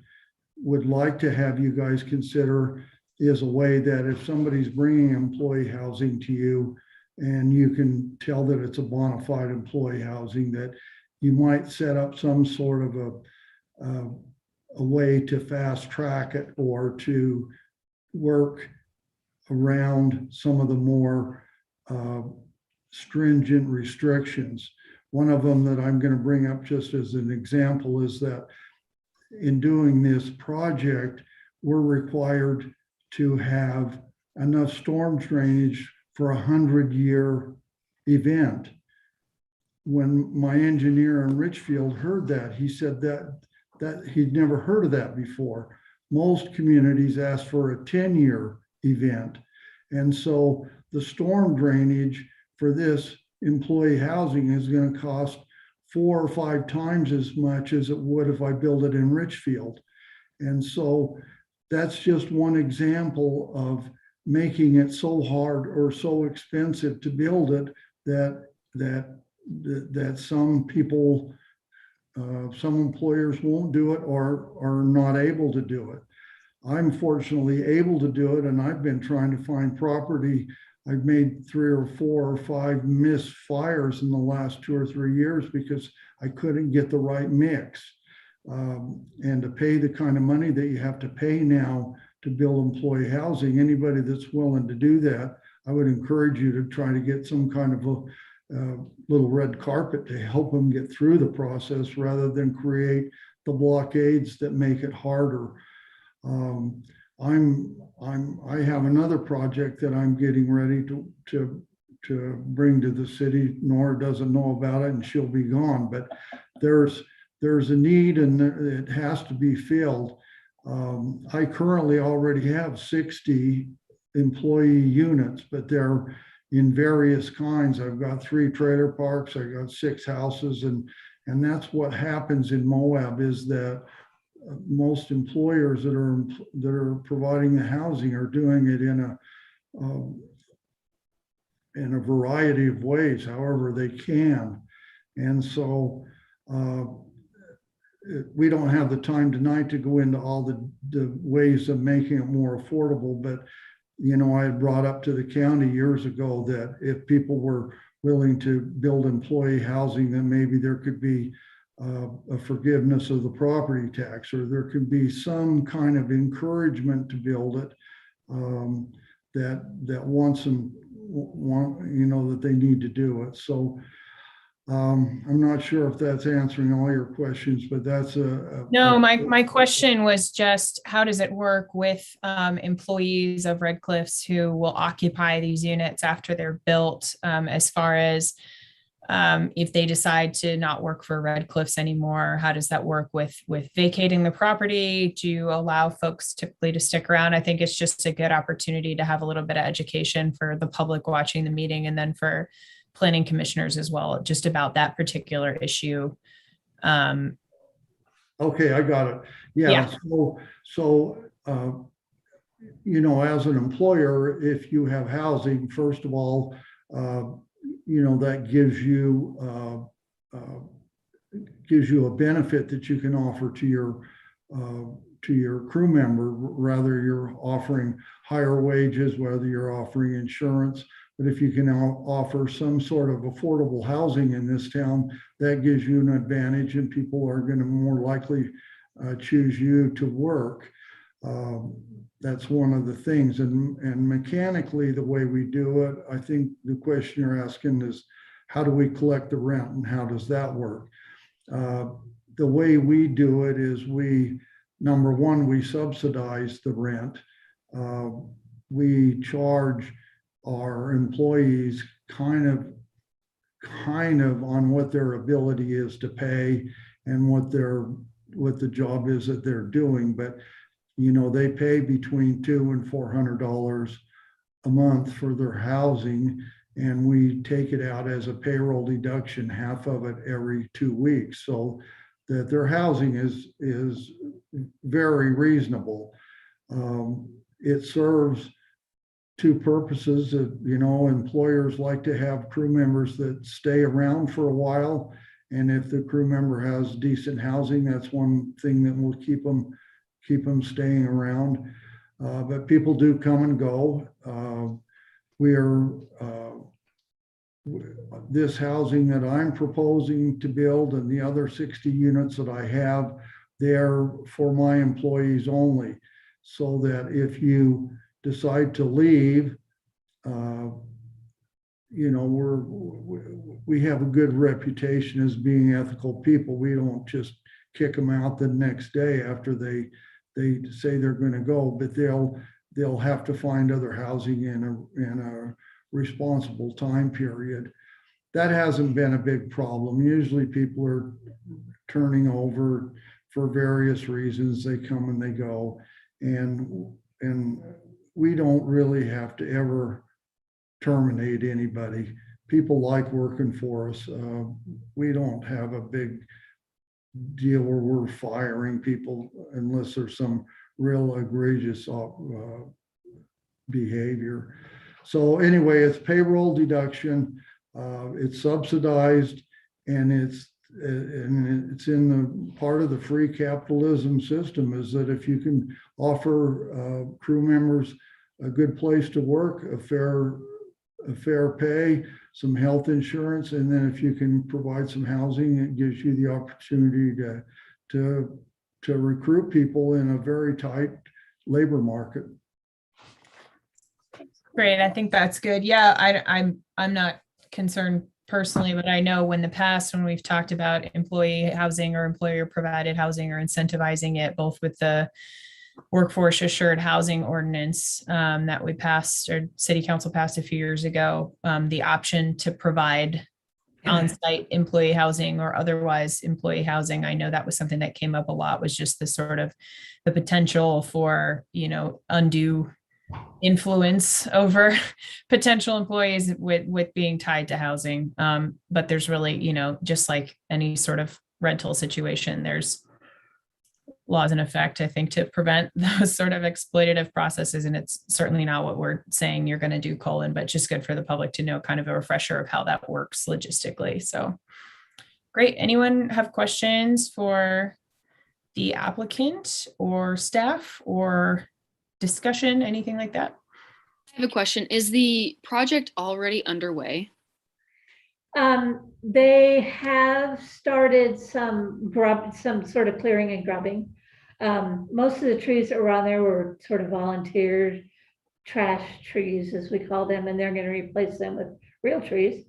like to have you guys consider is a way that if somebody's bringing employee housing to you and you can tell that it's a bona fide employee housing, that you might set up some sort of a way to fast track it or to work around some of the more stringent restrictions. One of them that I'm going to bring up just as an example is that in doing this project, we're required to have enough storm drainage for a 100-year event. When my engineer in Richfield heard that, he said that he'd never heard of that before. Most communities ask for a 10-year event. And so the storm drainage for this employee housing is going to cost 4 or 5 times as much as it would if I build it in Richfield. And so that's just one example of making it so hard or so expensive to build it that some people, some employers won't do it or are not able to do it. I'm fortunately able to do it, and I've been trying to find property. I've made 3 or 4 or 5 misfires in the last 2 or 3 years because I couldn't get the right mix. And to pay the kind of money that you have to pay now to build employee housing, anybody that's willing to do that, I would encourage you to try to get some kind of a little red carpet to help them get through the process rather than create the blockades that make it harder. I have another project that I'm getting ready to bring to the city. Nora doesn't know about it and she'll be gone, but there's a need and it has to be filled. I currently already have 60 employee units, but they're in various kinds. I've got 3 trailer parks, I've got 6 houses, and that's what happens in Moab is that most employers that are providing the housing are doing it in a variety of ways, however they can. And so we don't have the time tonight to go into all the ways of making it more affordable, but I had brought up to the county years ago that if people were willing to build employee housing, then maybe there could be a forgiveness of the property tax, or there could be some kind of encouragement to build it that wants them, that they need to do it. So I'm not sure if that's answering all your questions, but that's No, my question was just, how does it work with employees of Red Cliffs who will occupy these units after they're built, as far as if they decide to not work for Red Cliffs anymore? How does that work with vacating the property? Do you allow folks typically to stick around? I think it's just a good opportunity to have a little bit of education for the public watching the meeting, and then for planning commissioners as well, just about that particular issue. Okay, I got it. Yeah. So as an employer, if you have housing, first of all, that gives you a benefit that you can offer to your crew member, whether you're offering higher wages, whether you're offering insurance. But if you can offer some sort of affordable housing in this town, that gives you an advantage, and people are going to more likely choose you to work. That's one of the things. And mechanically, the way we do it, I think the question you're asking is, how do we collect the rent and how does that work? The way we do it is number one, we subsidize the rent. We charge our employees kind of on what their ability is to pay and what the job is that they're doing. But they pay between $200 and $400 a month for their housing, and we take it out as a payroll deduction, half of it every 2 weeks, so that their housing is very reasonable. It serves two purposes. Employers like to have crew members that stay around for a while, and if the crew member has decent housing, that's one thing that will keep them staying around. But people do come and go. This housing that I'm proposing to build and the other 60 units that I have, they're for my employees only, so that if you decide to leave, we have a good reputation as being ethical people. We don't just kick them out the next day after they say they're going to go, but they'll have to find other housing in a responsible time period. That hasn't been a big problem. Usually people are turning over for various reasons. They come and they go, and we don't really have to ever terminate anybody. People like working for us. We don't have a big deal where we're firing people unless there's some real egregious behavior. So anyway, it's payroll deduction. It's subsidized, and it's in the part of the free capitalism system, is that if you can offer crew members a good place to work, a fair pay, some health insurance, and then if you can provide some housing, it gives you the opportunity to recruit people in a very tight labor market. Great, I think that's good. Yeah, I'm not concerned personally, but I know in the past when we've talked about employee housing or employer provided housing or incentivizing it, both with the workforce assured housing ordinance that we passed, or city council passed a few years ago, the option to provide on-site employee housing or otherwise employee housing. I know that was something that came up a lot, was just the sort of the potential for, undue influence over potential employees with being tied to housing. But there's really, just like any sort of rental situation, there's laws in effect, I think, to prevent those sort of exploitative processes. And it's certainly not what we're saying you're going to do, Colin, but just good for the public to know, kind of a refresher of how that works logistically. So great. Anyone have questions for the applicant or staff or discussion, anything like that? I have a question. Is the project already underway? They have started some sort of clearing and grubbing. Most of the trees that were on there were sort of volunteered trash trees, as we call them, and they're going to replace them with real trees.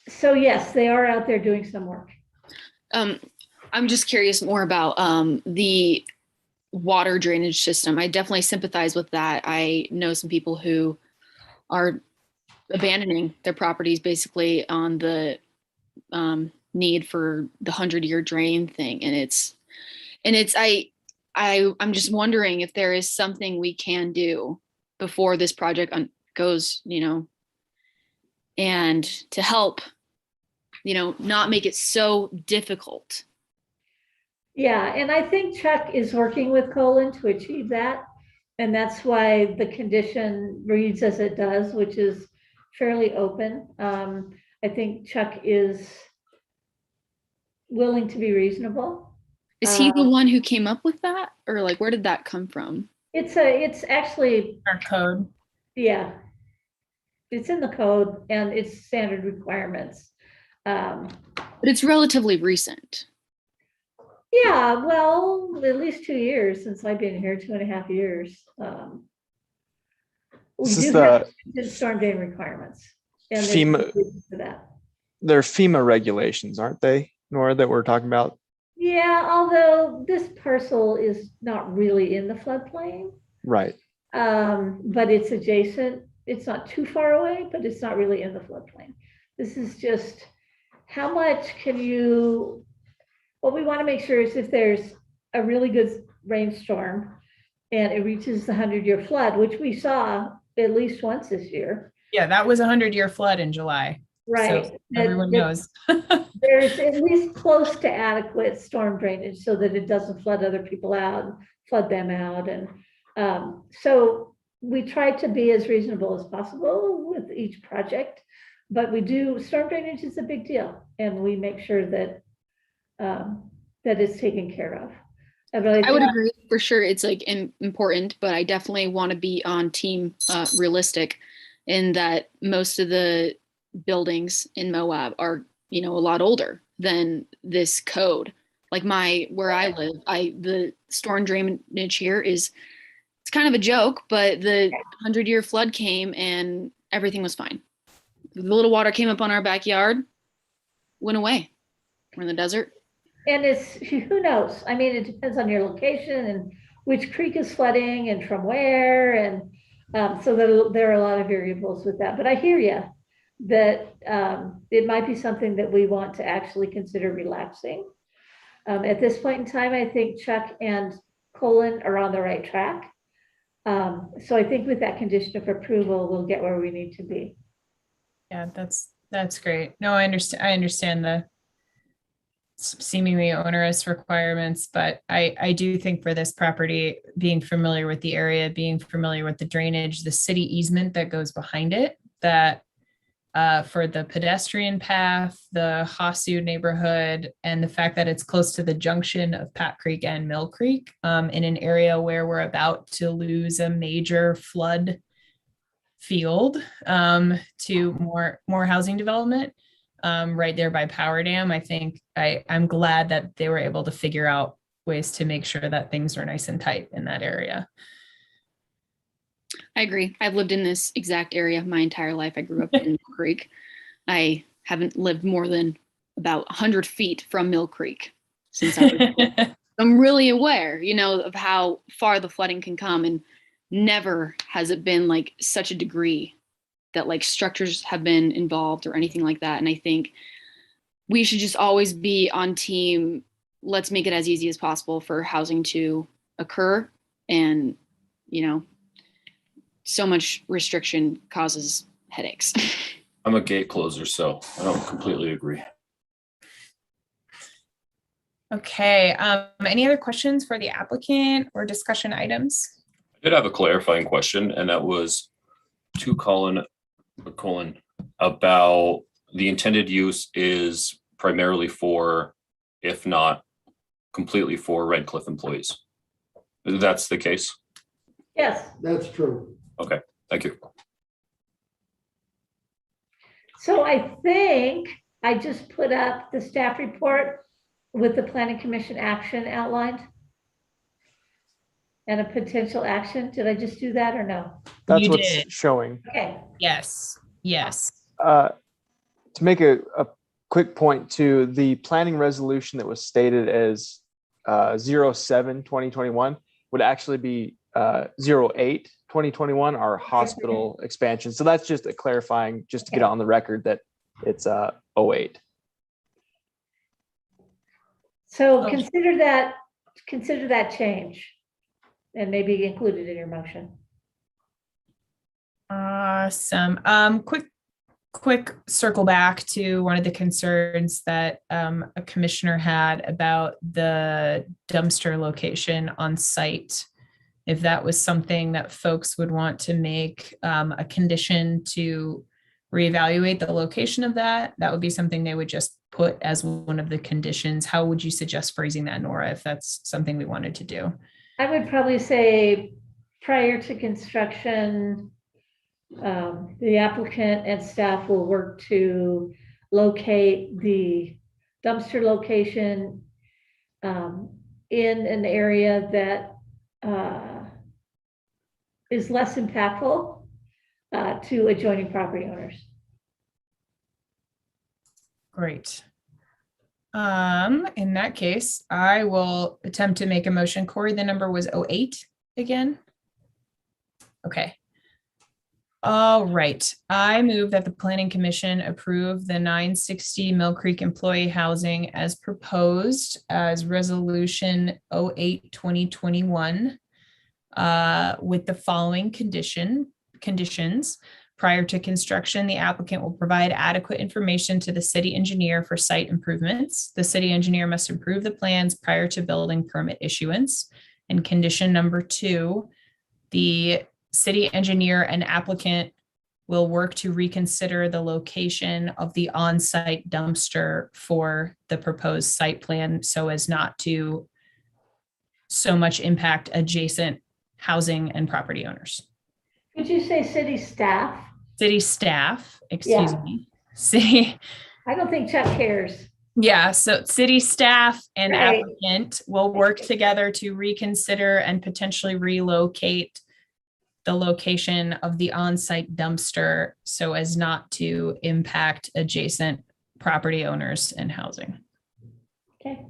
So yes, they are out there doing some work. I'm just curious more about the water drainage system. I definitely sympathize with that. I know some people who are abandoning their properties basically on the need for the 100-year drain thing. I'm just wondering if there is something we can do before this project goes, and to help, not make it so difficult. Yeah, and I think Chuck is working with Colin to achieve that. And that's why the condition reads as it does, which is fairly open. I think Chuck is willing to be reasonable. Is he the one who came up with that? Or like, where did that come from? It's actually Our code. Yeah. It's in the code and it's standard requirements. But it's relatively recent. Yeah, well, at least 2 years since I've been here, 2.5 years. We do have storm drain requirements. And FEMA, for that. they're FEMA regulations, aren't they, Nora, that we're talking about? Yeah, although this parcel is not really in the floodplain. Right. But it's adjacent. It's not too far away, but it's not really in the floodplain. This is just how much can you, what we want to make sure is if there's a really good rainstorm and it reaches the 100-year flood, which we saw at least once this year. Yeah, that was a 100-year flood in July. Right. So everyone knows. There's at least close to adequate storm drainage so that it doesn't flood other people out, flood them out. And so we try to be as reasonable as possible with each project, but storm drainage is a big deal. And we make sure that that it's taken care of. I would agree for sure. It's like important, but I definitely want to be on team realistic in that most of the buildings in Moab are, a lot older than this code. Like where I live, the storm drainage here it's kind of a joke, but the 100-year flood came and everything was fine. The little water came up on our backyard, went away. We're in the desert. And who knows? I mean, it depends on your location and which creek is flooding and from where. And so there are a lot of variables with that. But I hear you that it might be something that we want to actually consider relaxing. At this point in time, I think Chuck and Colin are on the right track. So I think with that condition of approval, we'll get where we need to be. Yeah, that's great. No, I understand the seemingly onerous requirements, but I do think for this property, being familiar with the area, being familiar with the drainage, the city easement that goes behind it, that for the pedestrian path, the Hasu neighborhood, and the fact that it's close to the junction of Pat Creek and Mill Creek, in an area where we're about to lose a major flood field to more housing development. Right there by Power Dam. I think I'm glad that they were able to figure out ways to make sure that things are nice and tight in that area. I agree. I've lived in this exact area my entire life. I grew up in Mill Creek. I haven't lived more than about 100 feet from Mill Creek since I was I'm really aware, of how far the flooding can come, and never has it been like such a degree that like structures have been involved or anything like that. And I think we should just always be on team. Let's make it as easy as possible for housing to occur. And, so much restriction causes headaches. I'm a gate closer, so I don't completely agree. Okay. Any other questions for the applicant or discussion items? I did have a clarifying question, and that was to Colin about the intended use is primarily for, if not completely for, Red Cliff employees. That's the case? Yes. That's true. Okay, thank you. So I think I just put up the staff report with the planning commission action outlined. And a potential action. Did I just do that or no? That's You what's did. showing. Okay. Yes, yes. To make a quick point too, the planning resolution that was stated as 07-2021 would actually be 08-2021, our hospital expansion. So that's just a clarifying, just to get it on the record that it's 08. So consider that change and maybe include it in your motion. Awesome. Quick circle back to one of the concerns that a commissioner had about the dumpster location on site. If that was something that folks would want to make a condition to reevaluate the location of that, that would be something they would just put as one of the conditions. How would you suggest phrasing that, Nora, if that's something we wanted to do? I would probably say prior to construction, the applicant and staff will work to locate the dumpster location in an area that is less impactful to adjoining property owners. Great. In that case, I will attempt to make a motion. Corey, the number was 08 again. Okay. All right. I move that the Planning Commission approve the 960 Mill Creek employee housing as proposed as resolution 08-2021 with the following conditions. Prior to construction, the applicant will provide adequate information to the city engineer for site improvements. The city engineer must approve the plans prior to building permit issuance. And condition number 2, the city engineer and applicant will work to reconsider the location of the on-site dumpster for the proposed site plan so as not to so much impact adjacent housing and property owners. Could you say city staff? City staff, excuse me. City. I don't think Chuck cares. Yeah, so city staff and Right. applicant will work together to reconsider and potentially relocate the location of the on-site dumpster so as not to impact adjacent property owners and housing. Okay.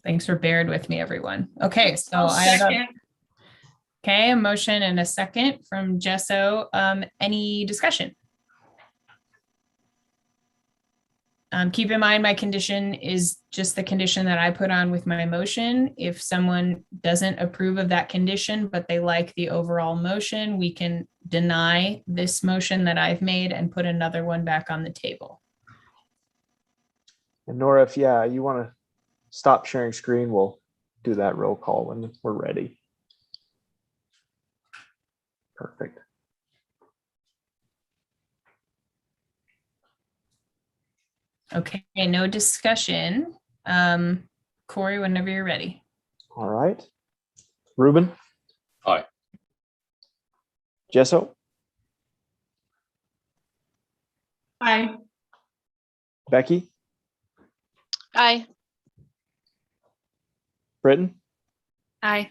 Thanks for bearing with me, everyone. Okay, so I have a motion and a second from Jesso. Any discussion? Keep in mind, my condition is just the condition that I put on with my motion. If someone doesn't approve of that condition, but they like the overall motion, we can deny this motion that I've made and put another one back on the table. And Nora, if you want to stop sharing screen, we'll do that roll call when we're ready. Perfect. Okay, no discussion. Corey, whenever you're ready. All right. Ruben? Aye. Jesso? Aye. Becky? Aye. Britton? Aye.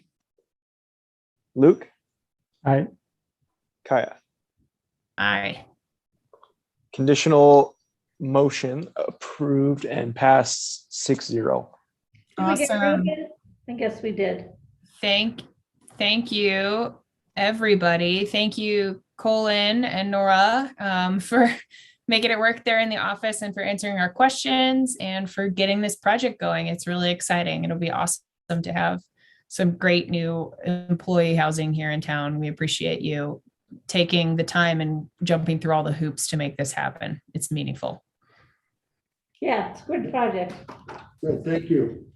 Luke? Aye. Kaya? Aye. Conditional motion approved and passed 6-0. Did we get Awesome. Ruben? I guess we did. Thank you, everybody. Thank you, Colin and Nora, for making it work there in the office and for answering our questions and for getting this project going. It's really exciting. It'll be awesome to have some great new employee housing here in town. We appreciate you taking the time and jumping through all the hoops to make this happen. It's meaningful. Yeah, it's a good project. Good, thank you.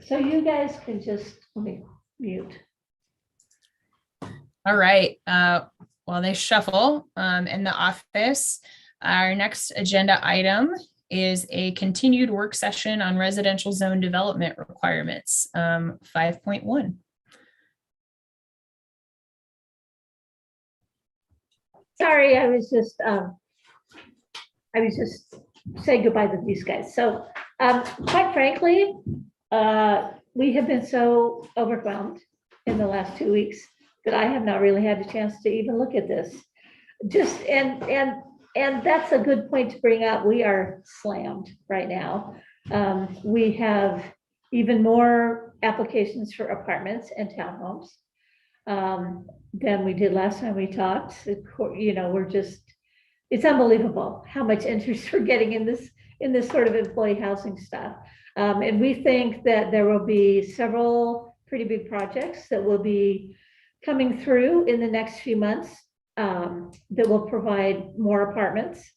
So you guys can just, let me mute. All right. While they shuffle in the office, our next agenda item is a continued work session on residential zone development requirements, 5.1. Sorry, I was just saying goodbye to these guys. So, quite frankly, we have been so overwhelmed in the last 2 weeks that I have not really had a chance to even look at this. Just, and that's a good point to bring up. We are slammed right now. We have even more applications for apartments and townhomes than we did last time we talked. You know, it's unbelievable how much interest we're getting in this sort of employee housing stuff. And we think that there will be several pretty big projects that will be coming through in the next few months that will provide more apartments.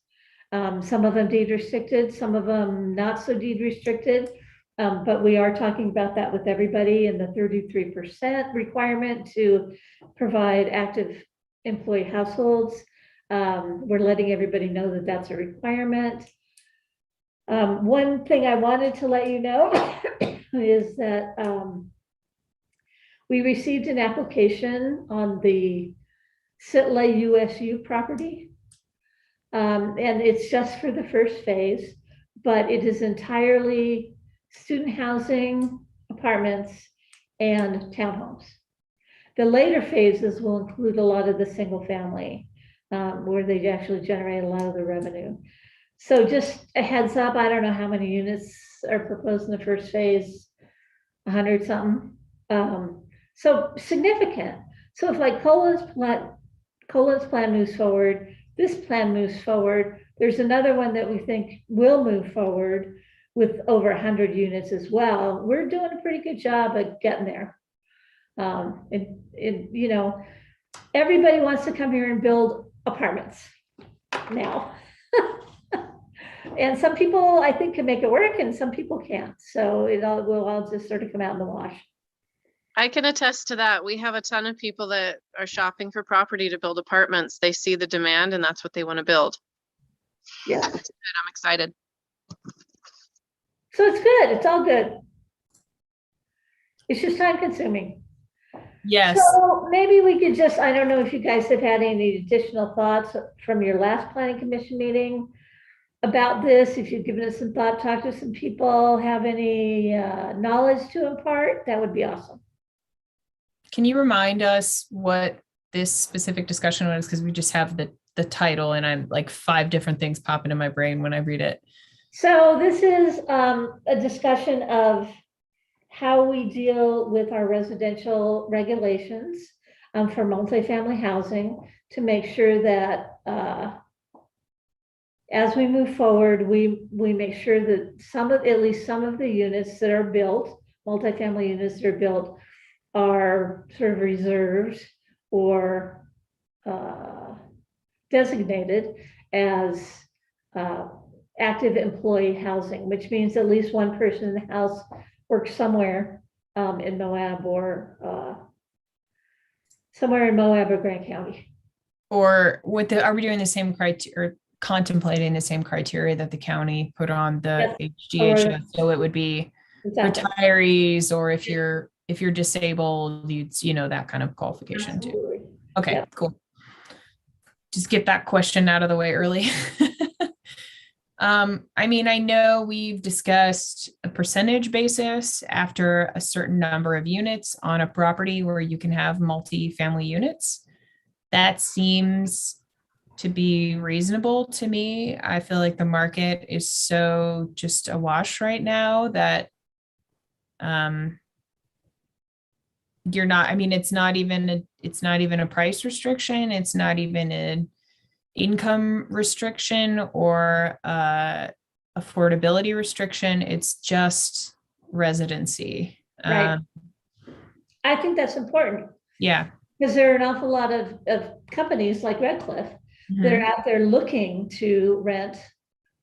Some of them deed restricted, some of them not so deed restricted. But we are talking about that with everybody, and the 33% requirement to provide active employee households. We're letting everybody know that that's a requirement. One thing I wanted to let you know is that we received an application on the Sitley USU property. And it's just for the first phase, but it is entirely student housing, apartments, and townhomes. The later phases will include a lot of the single family, where they actually generate a lot of the revenue. So just a heads up, I don't know how many units are proposed in the first phase, 100 something. So significant. So if like Colin's plan moves forward, this plan moves forward, there's another one that we think will move forward with over 100 units as well. We're doing a pretty good job at getting there. You know, everybody wants to come here and build apartments now. And some people, I think, can make it work and some people can't. So we'll all just sort of come out in the wash. I can attest to that. We have a ton of people that are shopping for property to build apartments. They see the demand and that's what they want to build. Yeah. It's good. I'm excited. So it's good. It's all good. It's just time consuming. Yes. So maybe we could just, I don't know if you guys have had any additional thoughts from your last planning commission meeting about this. If you've given us some thought, talk to some people, have any knowledge to impart, that would be awesome. Can you remind us what this specific discussion was? Because we just have the title and I'm like 5 different things popping in my brain when I read it. So this is a discussion of how we deal with our residential regulations for multifamily housing to make sure that as we move forward, we make sure that at least some of the units that are built, multifamily units that are built, are sort of reserved or designated as active employee housing, which means at least one person in the house works somewhere in Moab or somewhere in Moab or Grant County. Or are we doing the same criteria, or contemplating the same criteria that the county put on the HDHS? So it would be retirees, or if you're disabled, you know, that kind of qualification too. Okay, cool. Just get that question out of the way early. I mean, I know we've discussed a percentage basis after a certain number of units on a property where you can have multi-family units. That seems to be reasonable to me. I feel like the market is so just awash right now that you're not, I mean, it's not even a price restriction. It's not even an income restriction or affordability restriction. It's just residency. Right. I think that's important. Yeah. Because there are an awful lot of companies like Redcliffe that are out there looking to rent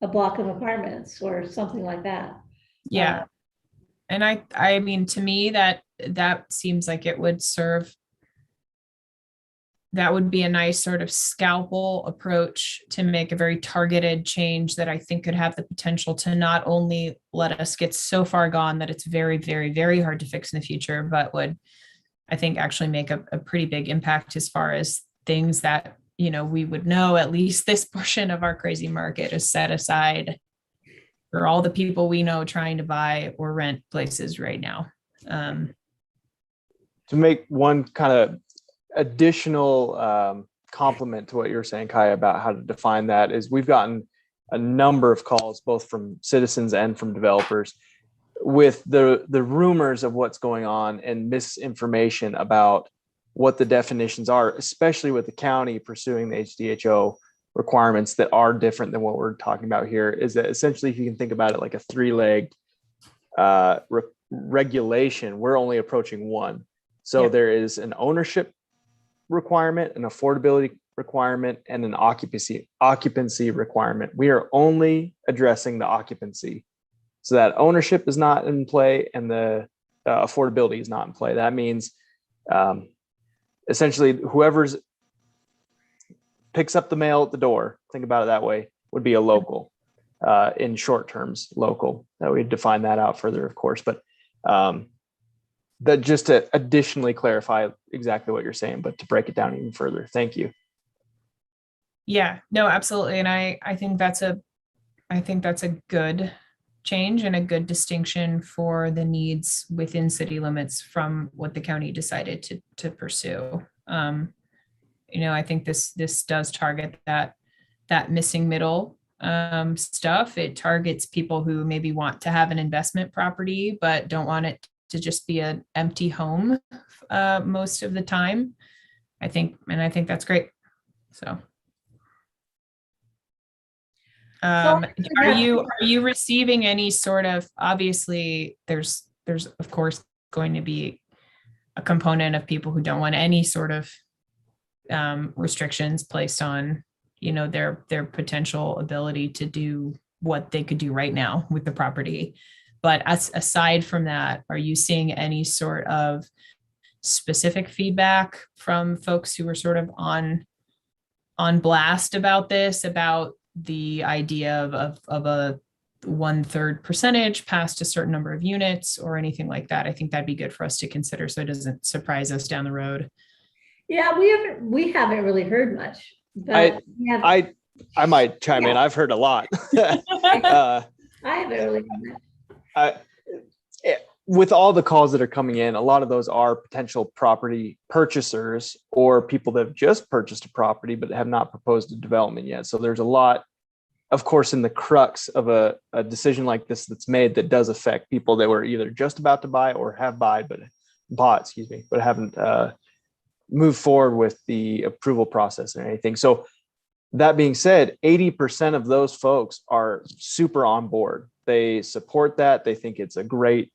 a block of apartments or something like that. Yeah. And I mean, to me, that seems like it would serve, that would be a nice sort of scalpel approach to make a very targeted change that I think could have the potential to not only let us get so far gone that it's very, very, very hard to fix in the future, but would, I think, actually make a pretty big impact as far as things that, we would know at least this portion of our crazy market is set aside for all the people we know trying to buy or rent places right now. To make one kind of additional compliment to what you're saying, Kaya, about how to define that, is we've gotten a number of calls, both from citizens and from developers, with the rumors of what's going on and misinformation about what the definitions are, especially with the county pursuing the HDHO requirements that are different than what we're talking about here. Is that essentially, if you can think about it like a three-legged regulation, we're only approaching one. So there is an ownership requirement, an affordability requirement, and an occupancy requirement. We are only addressing the occupancy. So that ownership is not in play and the affordability is not in play. That means essentially whoever's picks up the mail at the door, think about it that way, would be a local, in short terms, local. That we define that out further, of course, but that just to additionally clarify exactly what you're saying, but to break it down even further. Thank you. Yeah, no, absolutely. And I think that's a good change and a good distinction for the needs within city limits from what the county decided to pursue. I think this does target that missing middle stuff. It targets people who maybe want to have an investment property, but don't want it to just be an empty home most of the time. I think that's great. So. Are you receiving any sort of, obviously there's of course going to be a component of people who don't want any sort of restrictions placed on, their potential ability to do what they could do right now with the property. But aside from that, are you seeing any sort of specific feedback from folks who are sort of on blast about this, about the idea of a 1/3 percentage past a certain number of units or anything like that? I think that'd be good for us to consider so it doesn't surprise us down the road. Yeah, we haven't really heard much. But I might chime in. I've heard a lot. I haven't really heard much. With all the calls that are coming in, a lot of those are potential property purchasers or people that have just purchased a property but have not proposed a development yet. So there's a lot, of course, in the crux of a decision like this that's made that does affect people that were either just about to buy or have bought, but haven't moved forward with the approval process or anything. So that being said, 80% of those folks are super on board. They support that. They think it's a great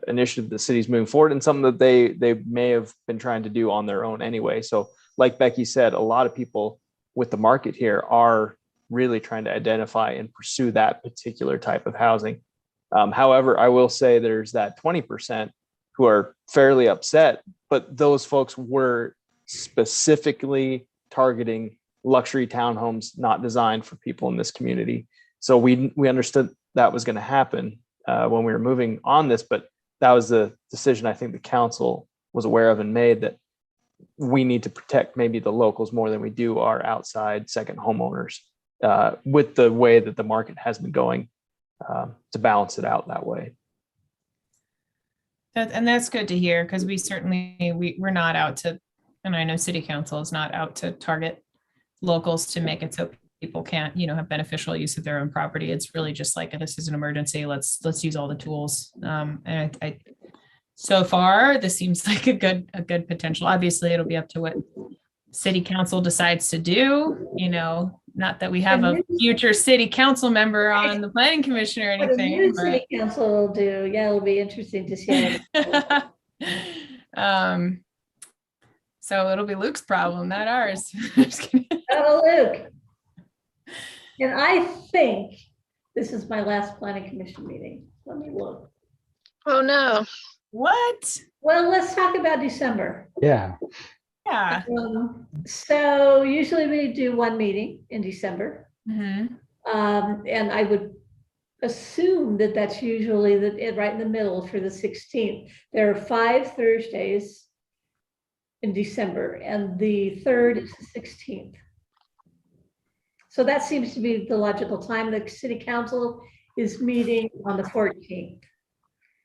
initiative the city's moving forward and something that they may have been trying to do on their own anyway. So like Becky said, a lot of people with the market here are really trying to identify and pursue that particular type of housing. However, I will say there's that 20% who are fairly upset, but those folks were specifically targeting luxury townhomes not designed for people in this community. So we understood that was going to happen when we were moving on this, but that was the decision I think the council was aware of and made, that we need to protect maybe the locals more than we do our outside second homeowners with the way that the market has been going to balance it out that way. And that's good to hear, because we're not out to, and I know city council is not out to target locals to make it so people can't, have beneficial use of their own property. It's really just like, this is an emergency. Let's use all the tools. And I so far, this seems like a good potential. Obviously, it'll be up to what city council decides to do. Not that we have a future city council member on the planning commission or anything. What the new city council will do. Yeah, it'll be interesting to see. So it'll be Luke's problem, not ours. Oh, Luke. And I think this is my last planning commission meeting. Let me look. Oh, no. What? Well, let's talk about December. Yeah. Yeah. So usually we do one meeting in December. Mm-hmm. And I would assume that that's usually right in the middle for the 16th. There are 5 Thursdays in December, and the 3rd is the 16th. So that seems to be the logical time. The city council is meeting on the 14th.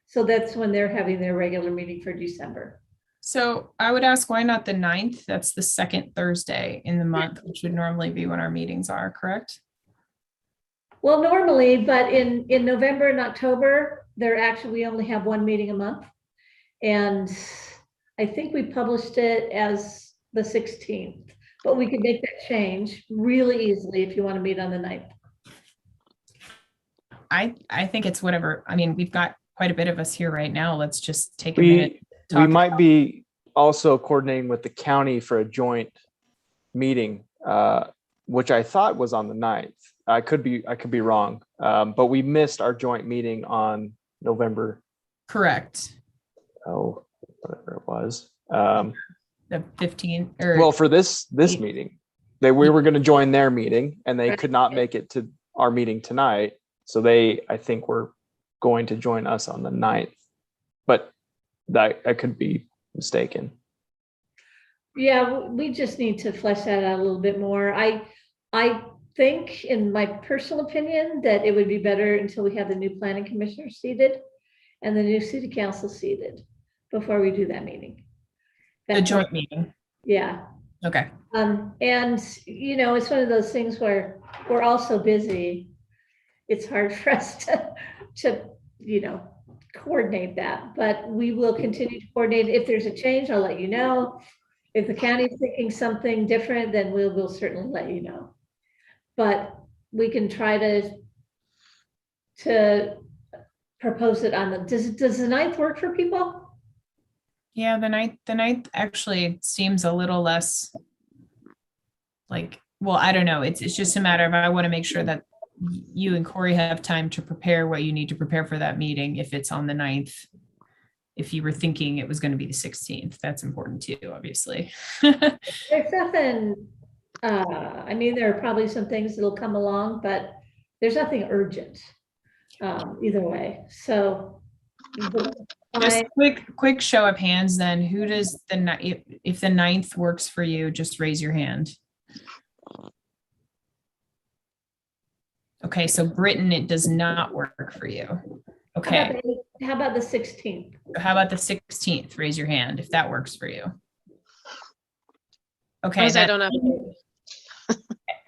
So that's when they're having their regular meeting for December. So I would ask, why not the 9th? That's the second Thursday in the month, which would normally be when our meetings are, correct? Well, normally, but in November and October, we only have one meeting a month. And I think we published it as the 16th, but we could make that change really easily if you want to meet on the 9th. I think it's whatever. I mean, we've got quite a bit of us here right now. Let's just take a minute. We might be also coordinating with the county for a joint meeting, which I thought was on the 9th. I could be wrong, but we missed our joint meeting on November. Correct. Oh, whatever it was. The 15th. Or Well, for this meeting, we were going to join their meeting, and they could not make it to our meeting tonight. So I think were going to join us on the 9th, but I could be mistaken. Yeah, we just need to flesh that out a little bit more. I think, in my personal opinion, that it would be better until we have the new planning commissioner seated and the new city council seated before we do that meeting. the joint meeting. Yeah. Okay. And it's one of those things where we're all so busy. It's hard for us to coordinate that, but we will continue to coordinate. If there's a change, I'll let you know. If the county's thinking something different, then we'll certainly let you know. But we can try to propose it on does the 9th work for people? Yeah, the 9th actually seems a little less like, well, I don't know. It's just a matter of, I want to make sure that you and Corey have time to prepare what you need to prepare for that meeting. If it's on the 9th, if you were thinking it was going to be the 16th, that's important too, obviously. There's nothing, there are probably some things that'll come along, but there's nothing urgent either way. So just quick show of hands then. Who does if the 9th works for you, just raise your hand. Okay, so Britain, it does not work for you. Okay. How about the 16th? How about the 16th? Raise your hand if that works for you. Okay. I don't know.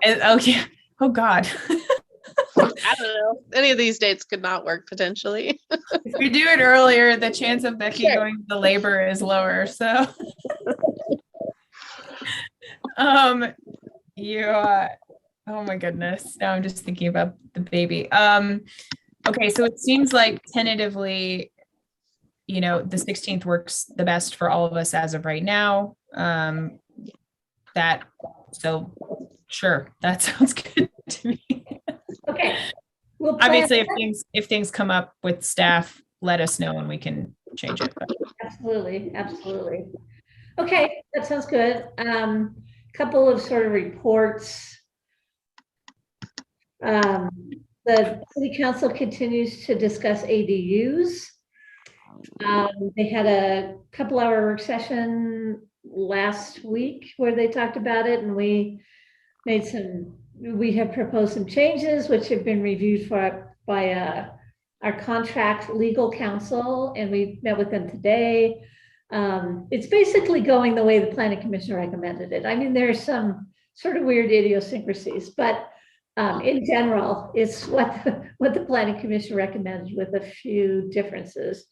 Okay. Oh God. I don't know. Any of these dates could not work potentially. If you do it earlier, the chance of Becky going to labor is lower. So oh my goodness. Now I'm just thinking about the baby. Okay, so it seems like tentatively, the 16th works the best for all of us as of right now. Sure, that sounds good to me. Okay. Obviously, if things come up with staff, let us know and we can change it. Absolutely. Okay, that sounds good. Couple of sort of reports. The city council continues to discuss ADUs. They had a couple-hour work session last week where they talked about it, and we have proposed some changes which have been reviewed by our contract legal counsel, and we met with them today. It's basically going the way the planning commission recommended it. I mean, there's some sort of weird idiosyncrasies, but in general, it's what the planning commission recommended with a few differences.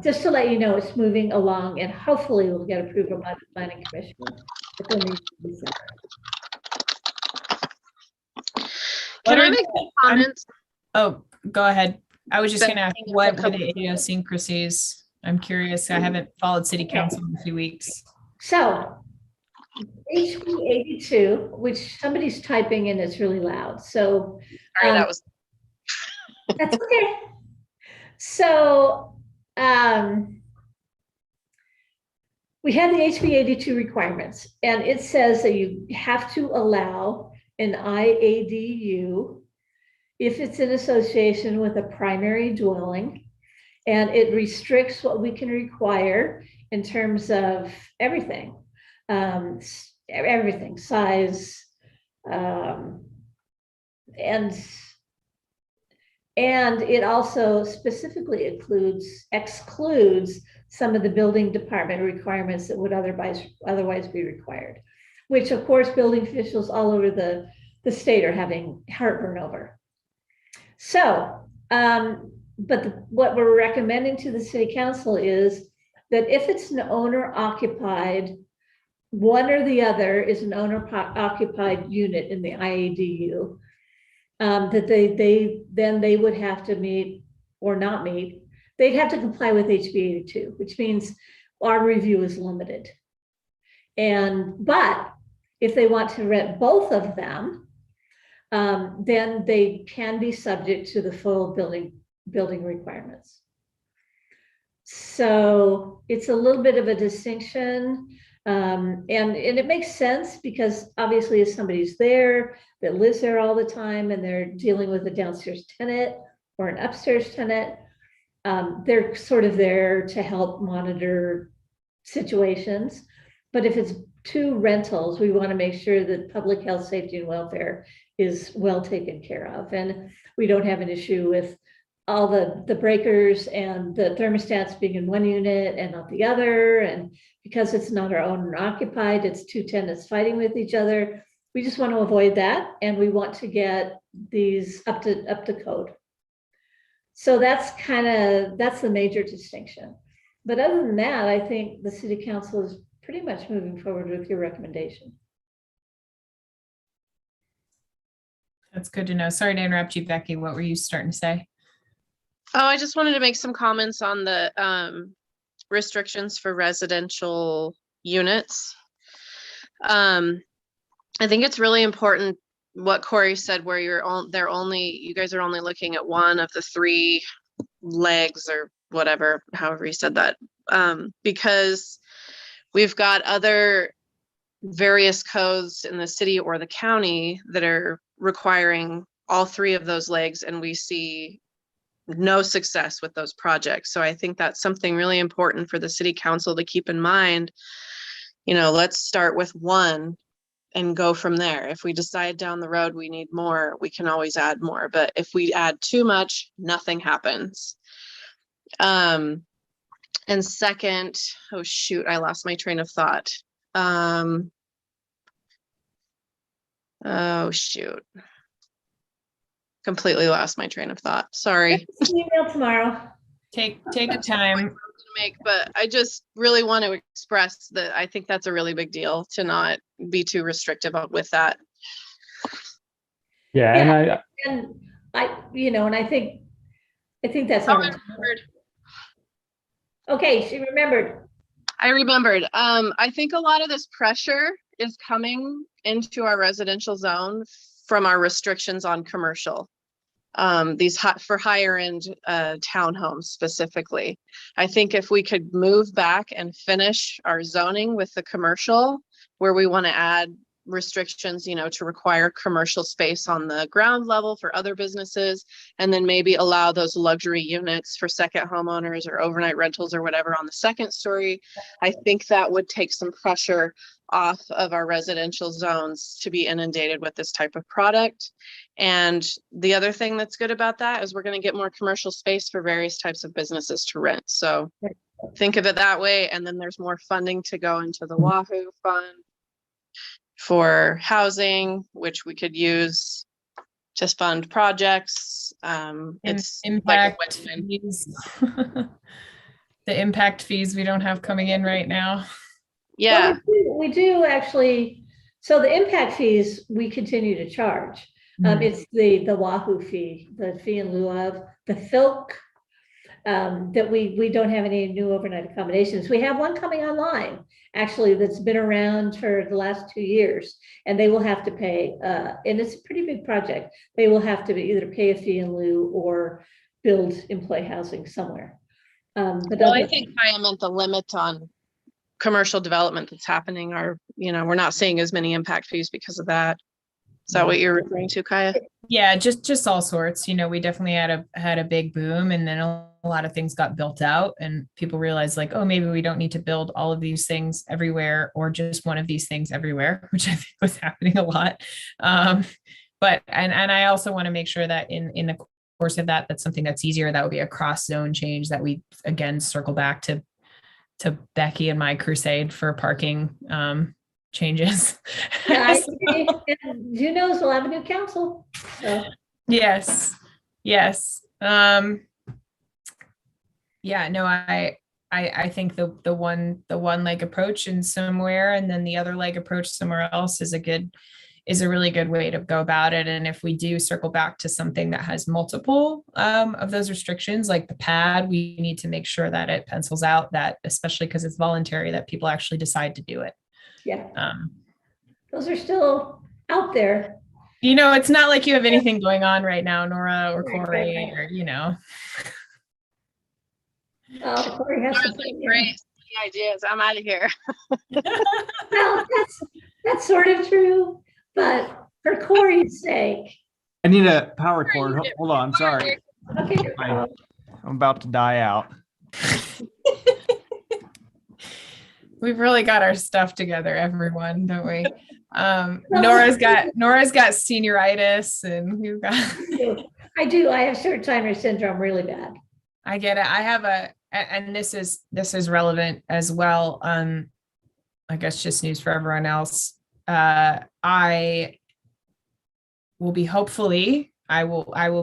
Just to let you know, it's moving along, and hopefully we'll get approval by the planning commission. Can I make some comments? Oh, go ahead. I was just going to ask, what were the idiosyncrasies? I'm curious. I haven't followed city council in a few weeks. So HB 82, which somebody's typing in, it's really loud. So sorry, that's okay. So we have the HB 82 requirements, and it says that you have to allow an IADU if it's in association with a primary dwelling, and it restricts what we can require in terms of everything. Everything, size, and it also specifically excludes some of the building department requirements that would otherwise be required, which of course building officials all over the state are having heartburn over. So, but what we're recommending to the city council is that if it's an owner occupied, one or the other is an owner occupied unit in the IADU, that they would have to meet or not meet. They'd have to comply with HB 82, which means our review is limited. But if they want to rent both of them, then they can be subject to the full building requirements. So it's a little bit of a distinction. And it makes sense because obviously if somebody's there that lives there all the time and they're dealing with a downstairs tenant or an upstairs tenant, they're sort of there to help monitor situations. But if it's two rentals, we want to make sure that public health, safety, and welfare is well taken care of. And we don't have an issue with all the breakers and the thermostats being in one unit and not the other. And because it's not our owner occupied, it's two tenants fighting with each other. We just want to avoid that. And we want to get these up to code. So that's the major distinction. But other than that, I think the city council is pretty much moving forward with your recommendation. That's good to know. Sorry to interrupt you, Becky. What were you starting to say? Oh, I just wanted to make some comments on the restrictions for residential units. I think it's really important what Corey said, where you guys are only looking at one of the three legs or whatever, however you said that, because we've got other various codes in the city or the county that are requiring all three of those legs, and we see no success with those projects. So I think that's something really important for the city council to keep in mind. You know, let's start with one and go from there. If we decide down the road we need more, we can always add more. But if we add too much, nothing happens. And second, oh shoot, I lost my train of thought. Oh shoot. Completely lost my train of thought. Sorry. Email tomorrow. Take a time. But I just really want to express that I think that's a really big deal to not be too restrictive with that. Yeah, and I think that's I all. remembered. Okay, she remembered. I remembered. I think a lot of this pressure is coming into our residential zone from our restrictions on commercial. These for higher end townhomes specifically. I think if we could move back and finish our zoning with the commercial, where we want to add restrictions, to require commercial space on the ground level for other businesses, and then maybe allow those luxury units for second homeowners or overnight rentals or whatever on the second story. I think that would take some pressure off of our residential zones to be inundated with this type of product. And the other thing that's good about that is we're going to get more commercial space for various types of businesses to rent. So think of it that way. And then there's more funding to go into the Wahoo Fund for housing, which we could use to fund projects. It's impact fees. The impact fees we don't have coming in right now. Yeah, well, we do actually. So the impact fees we continue to charge. It's the Wahoo fee, the fee in lieu of the FILC, that we don't have any new overnight accommodations. We have one coming online, actually, that's been around for the last 2 years, and they will have to pay, and it's a pretty big project. They will have to either pay a fee in lieu or build employee housing somewhere. Well, I think I meant the limit on commercial development that's happening, or, we're not seeing as many impact fees because of that. Is that what you're referring to, Kaya? Yeah, just all sorts. We definitely had a big boom, and then a lot of things got built out, and people realized like, oh, maybe we don't need to build all of these things everywhere, or just one of these things everywhere, which I think was happening a lot. But I also want to make sure that in the course of that, that's something that's easier. That would be a cross zone change that we again circle back to Becky and my crusade for parking changes. Yeah, I agree. And Juneau's will have a new council. So. Yes. Yeah, no, I think the one leg approach in somewhere, and then the other leg approach somewhere else is a really good way to go about it. And if we do circle back to something that has multiple of those restrictions, like the pad, we need to make sure that it pencils out that, especially because it's voluntary, that people actually decide to do it. Yeah. Those are still out there. It's not like you have anything going on right now, Nora or Corey, Right. or Corey has Nora's like, great ideas. I'm out of here. Well, that's sort of true, but for Corey's sake. I need a power cord. Hold on, sorry. Okay. I'm about to die out. We've really got our stuff together, everyone, don't we? Nora's got senioritis, and we've got. I do. I have short timer syndrome really bad. I get it. I have and this is relevant as well. I guess just news for everyone else. I will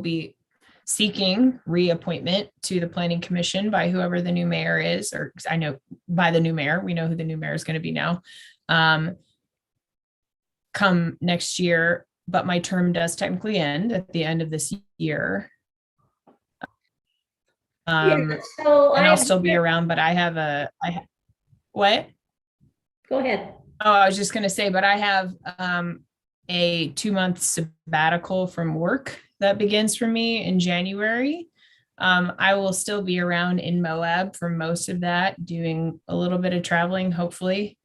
be seeking reappointment to the Planning Commission by whoever the new mayor is, or I know by the new mayor. We know who the new mayor is going to be now. Come next year, but my term does technically end at the end of this year. So and I'll still be around, but what? Go ahead. Oh, I was just going to say, but I have a 2-month sabbatical from work that begins for me in January. I will still be around in Moab for most of that, doing a little bit of traveling, hopefully.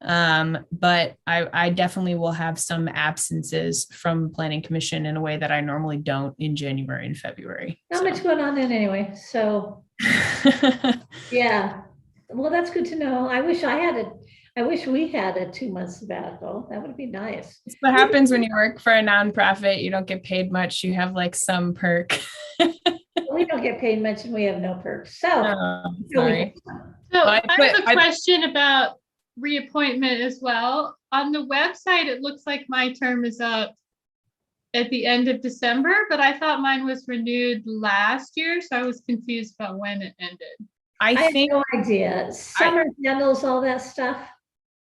But I definitely will have some absences from Planning Commission in a way that I normally don't in January and February. Not much going on then anyway. So yeah. Well, that's good to know. I wish we had a 2-month sabbatical. That would be nice. It's what happens when you work for a nonprofit. You don't get paid much. You have like some perk. We don't get paid much and we have no perks. So, sorry. So I have a question about reappointment as well. On the website, it looks like my term is up at the end of December, but I thought mine was renewed last year, so I was confused about when it ended. I have no idea. Summer handles all that stuff.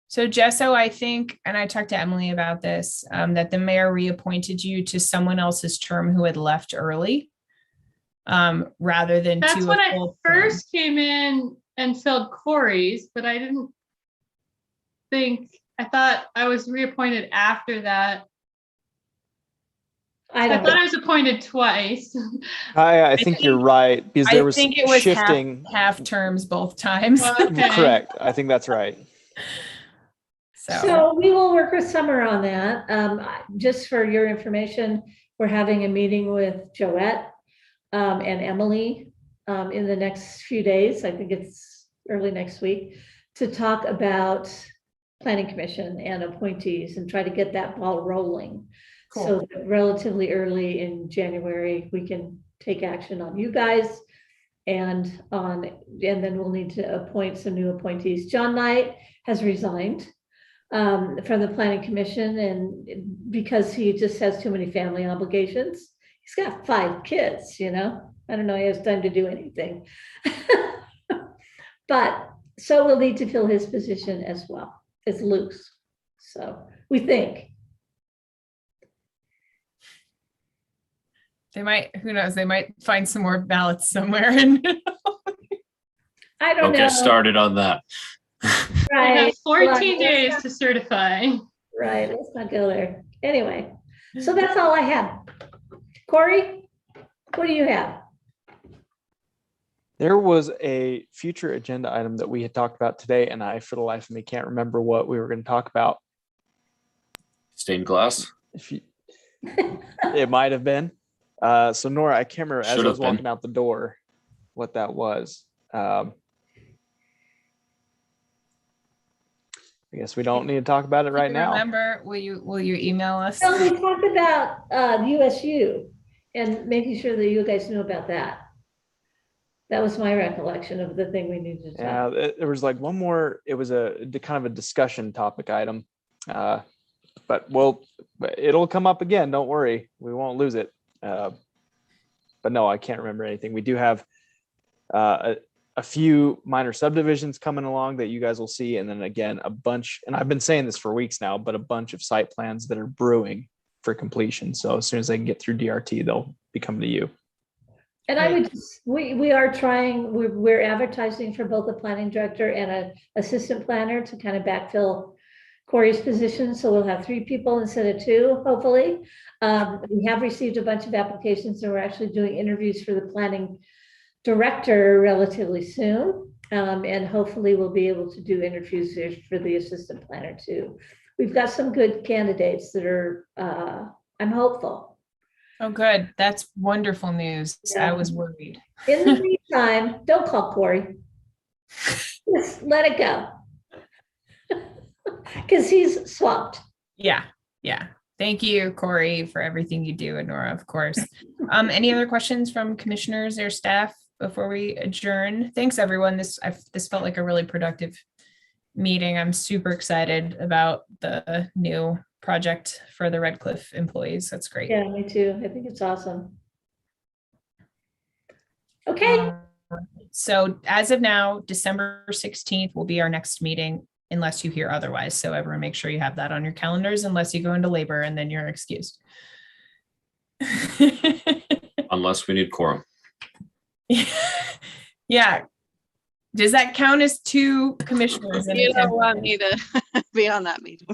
So Jesso, I think, and I talked to Emily about this, that the mayor reappointed you to someone else's term who had left early, rather than That's to when a I full first came in and filled Corey's, but I didn't I thought I was reappointed after that. I thought I was appointed twice. I think you're right, because there was, I think it was shifting. half terms both times. Okay. Correct. I think that's right. So we will work with Summer on that. Just for your information, we're having a meeting with Joette and Emily in the next few days. I think it's early next week, to talk about Planning Commission and appointees and try to get that ball rolling. Cool. So that relatively early in January, we can take action on you guys and then we'll need to appoint some new appointees. John Knight has resigned from the Planning Commission, and because he just has too many family obligations. He's got 5 kids, I don't know, he has time to do anything. But so we'll need to fill his position as well. It's loose. So we think. They might, who knows, they might find some more ballots somewhere. And I don't Don't know. get started on that. I have 14 days to certify. Right, let's not go there. Anyway, so that's all I have. Corey, what do you have? There was a future agenda item that we had talked about today, and I, for the life of me, can't remember what we were going to talk about. Stained glass. It might have been. So Nora, I can't remember as Should I have was walking been. out the door what that was. I guess we don't need to talk about it right now. Remember, will you email us? So we talked about USU and making sure that you guys knew about that. That was my recollection of the thing we needed to Yeah, talk. there was like one more. It was a kind of a discussion topic item, but it'll come up again. Don't worry, we won't lose it. But no, I can't remember anything. We do have a few minor subdivisions coming along that you guys will see, and then again a bunch. And I've been saying this for weeks now, but a bunch of site plans that are brewing for completion. So as soon as they can get through DRT, they'll be coming to you. And I would, we are trying, we're advertising for both a planning director and an assistant planner to kind of backfill Corey's position. So we'll have 3 people instead of 2, hopefully. We have received a bunch of applications and we're actually doing interviews for the planning director relatively soon. And hopefully we'll be able to do interviews for the assistant planner too. We've got some good candidates that are, I'm hopeful. Oh, good. That's wonderful news. Yeah. I was worried. In the meantime, don't call Corey. Just let it go. Because he's swamped. Yeah. Thank you, Corey, for everything you do, and Nora, of course. Any other questions from commissioners or staff before we adjourn? Thanks, everyone. This felt like a really productive meeting. I'm super excited about the new project for the Red Cliff employees. That's great. Yeah, me too. I think it's awesome. Okay. So as of now, December 16th will be our next meeting unless you hear otherwise. So everyone make sure you have that on your calendars unless you go into labor and then you're excused. Unless we need quorum. Yeah. Does that count as 2 commissioners? in You don't attendance? want me to be on that meeting.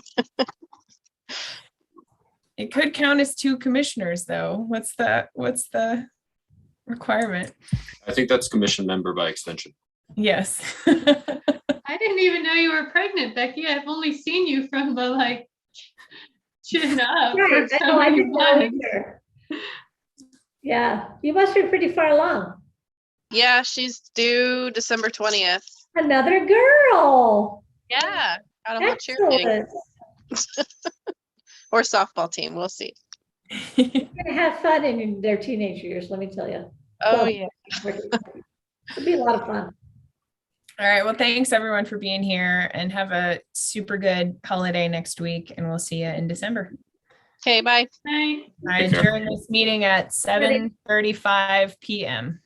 It could count as 2 commissioners though. What's the requirement? I think that's commission member by extension. Yes. I didn't even know you were pregnant, Becky. I've only seen you from the chin up. Right, for I know, I so many didn't know months. either. Yeah, you must be pretty far along. Yeah, she's due December 20th. Another girl. Yeah, got 'em all cheering. Excellent. Or softball team, we'll see. You're gonna have fun in their teenage years, let me tell you. Oh, Well, yeah. It'll be a lot of fun. All right. Well, thanks everyone for being here and have a super good holiday next week. And we'll see you in December. Okay, bye. Bye. I Take care. adjourn this meeting at 7:35 p.m.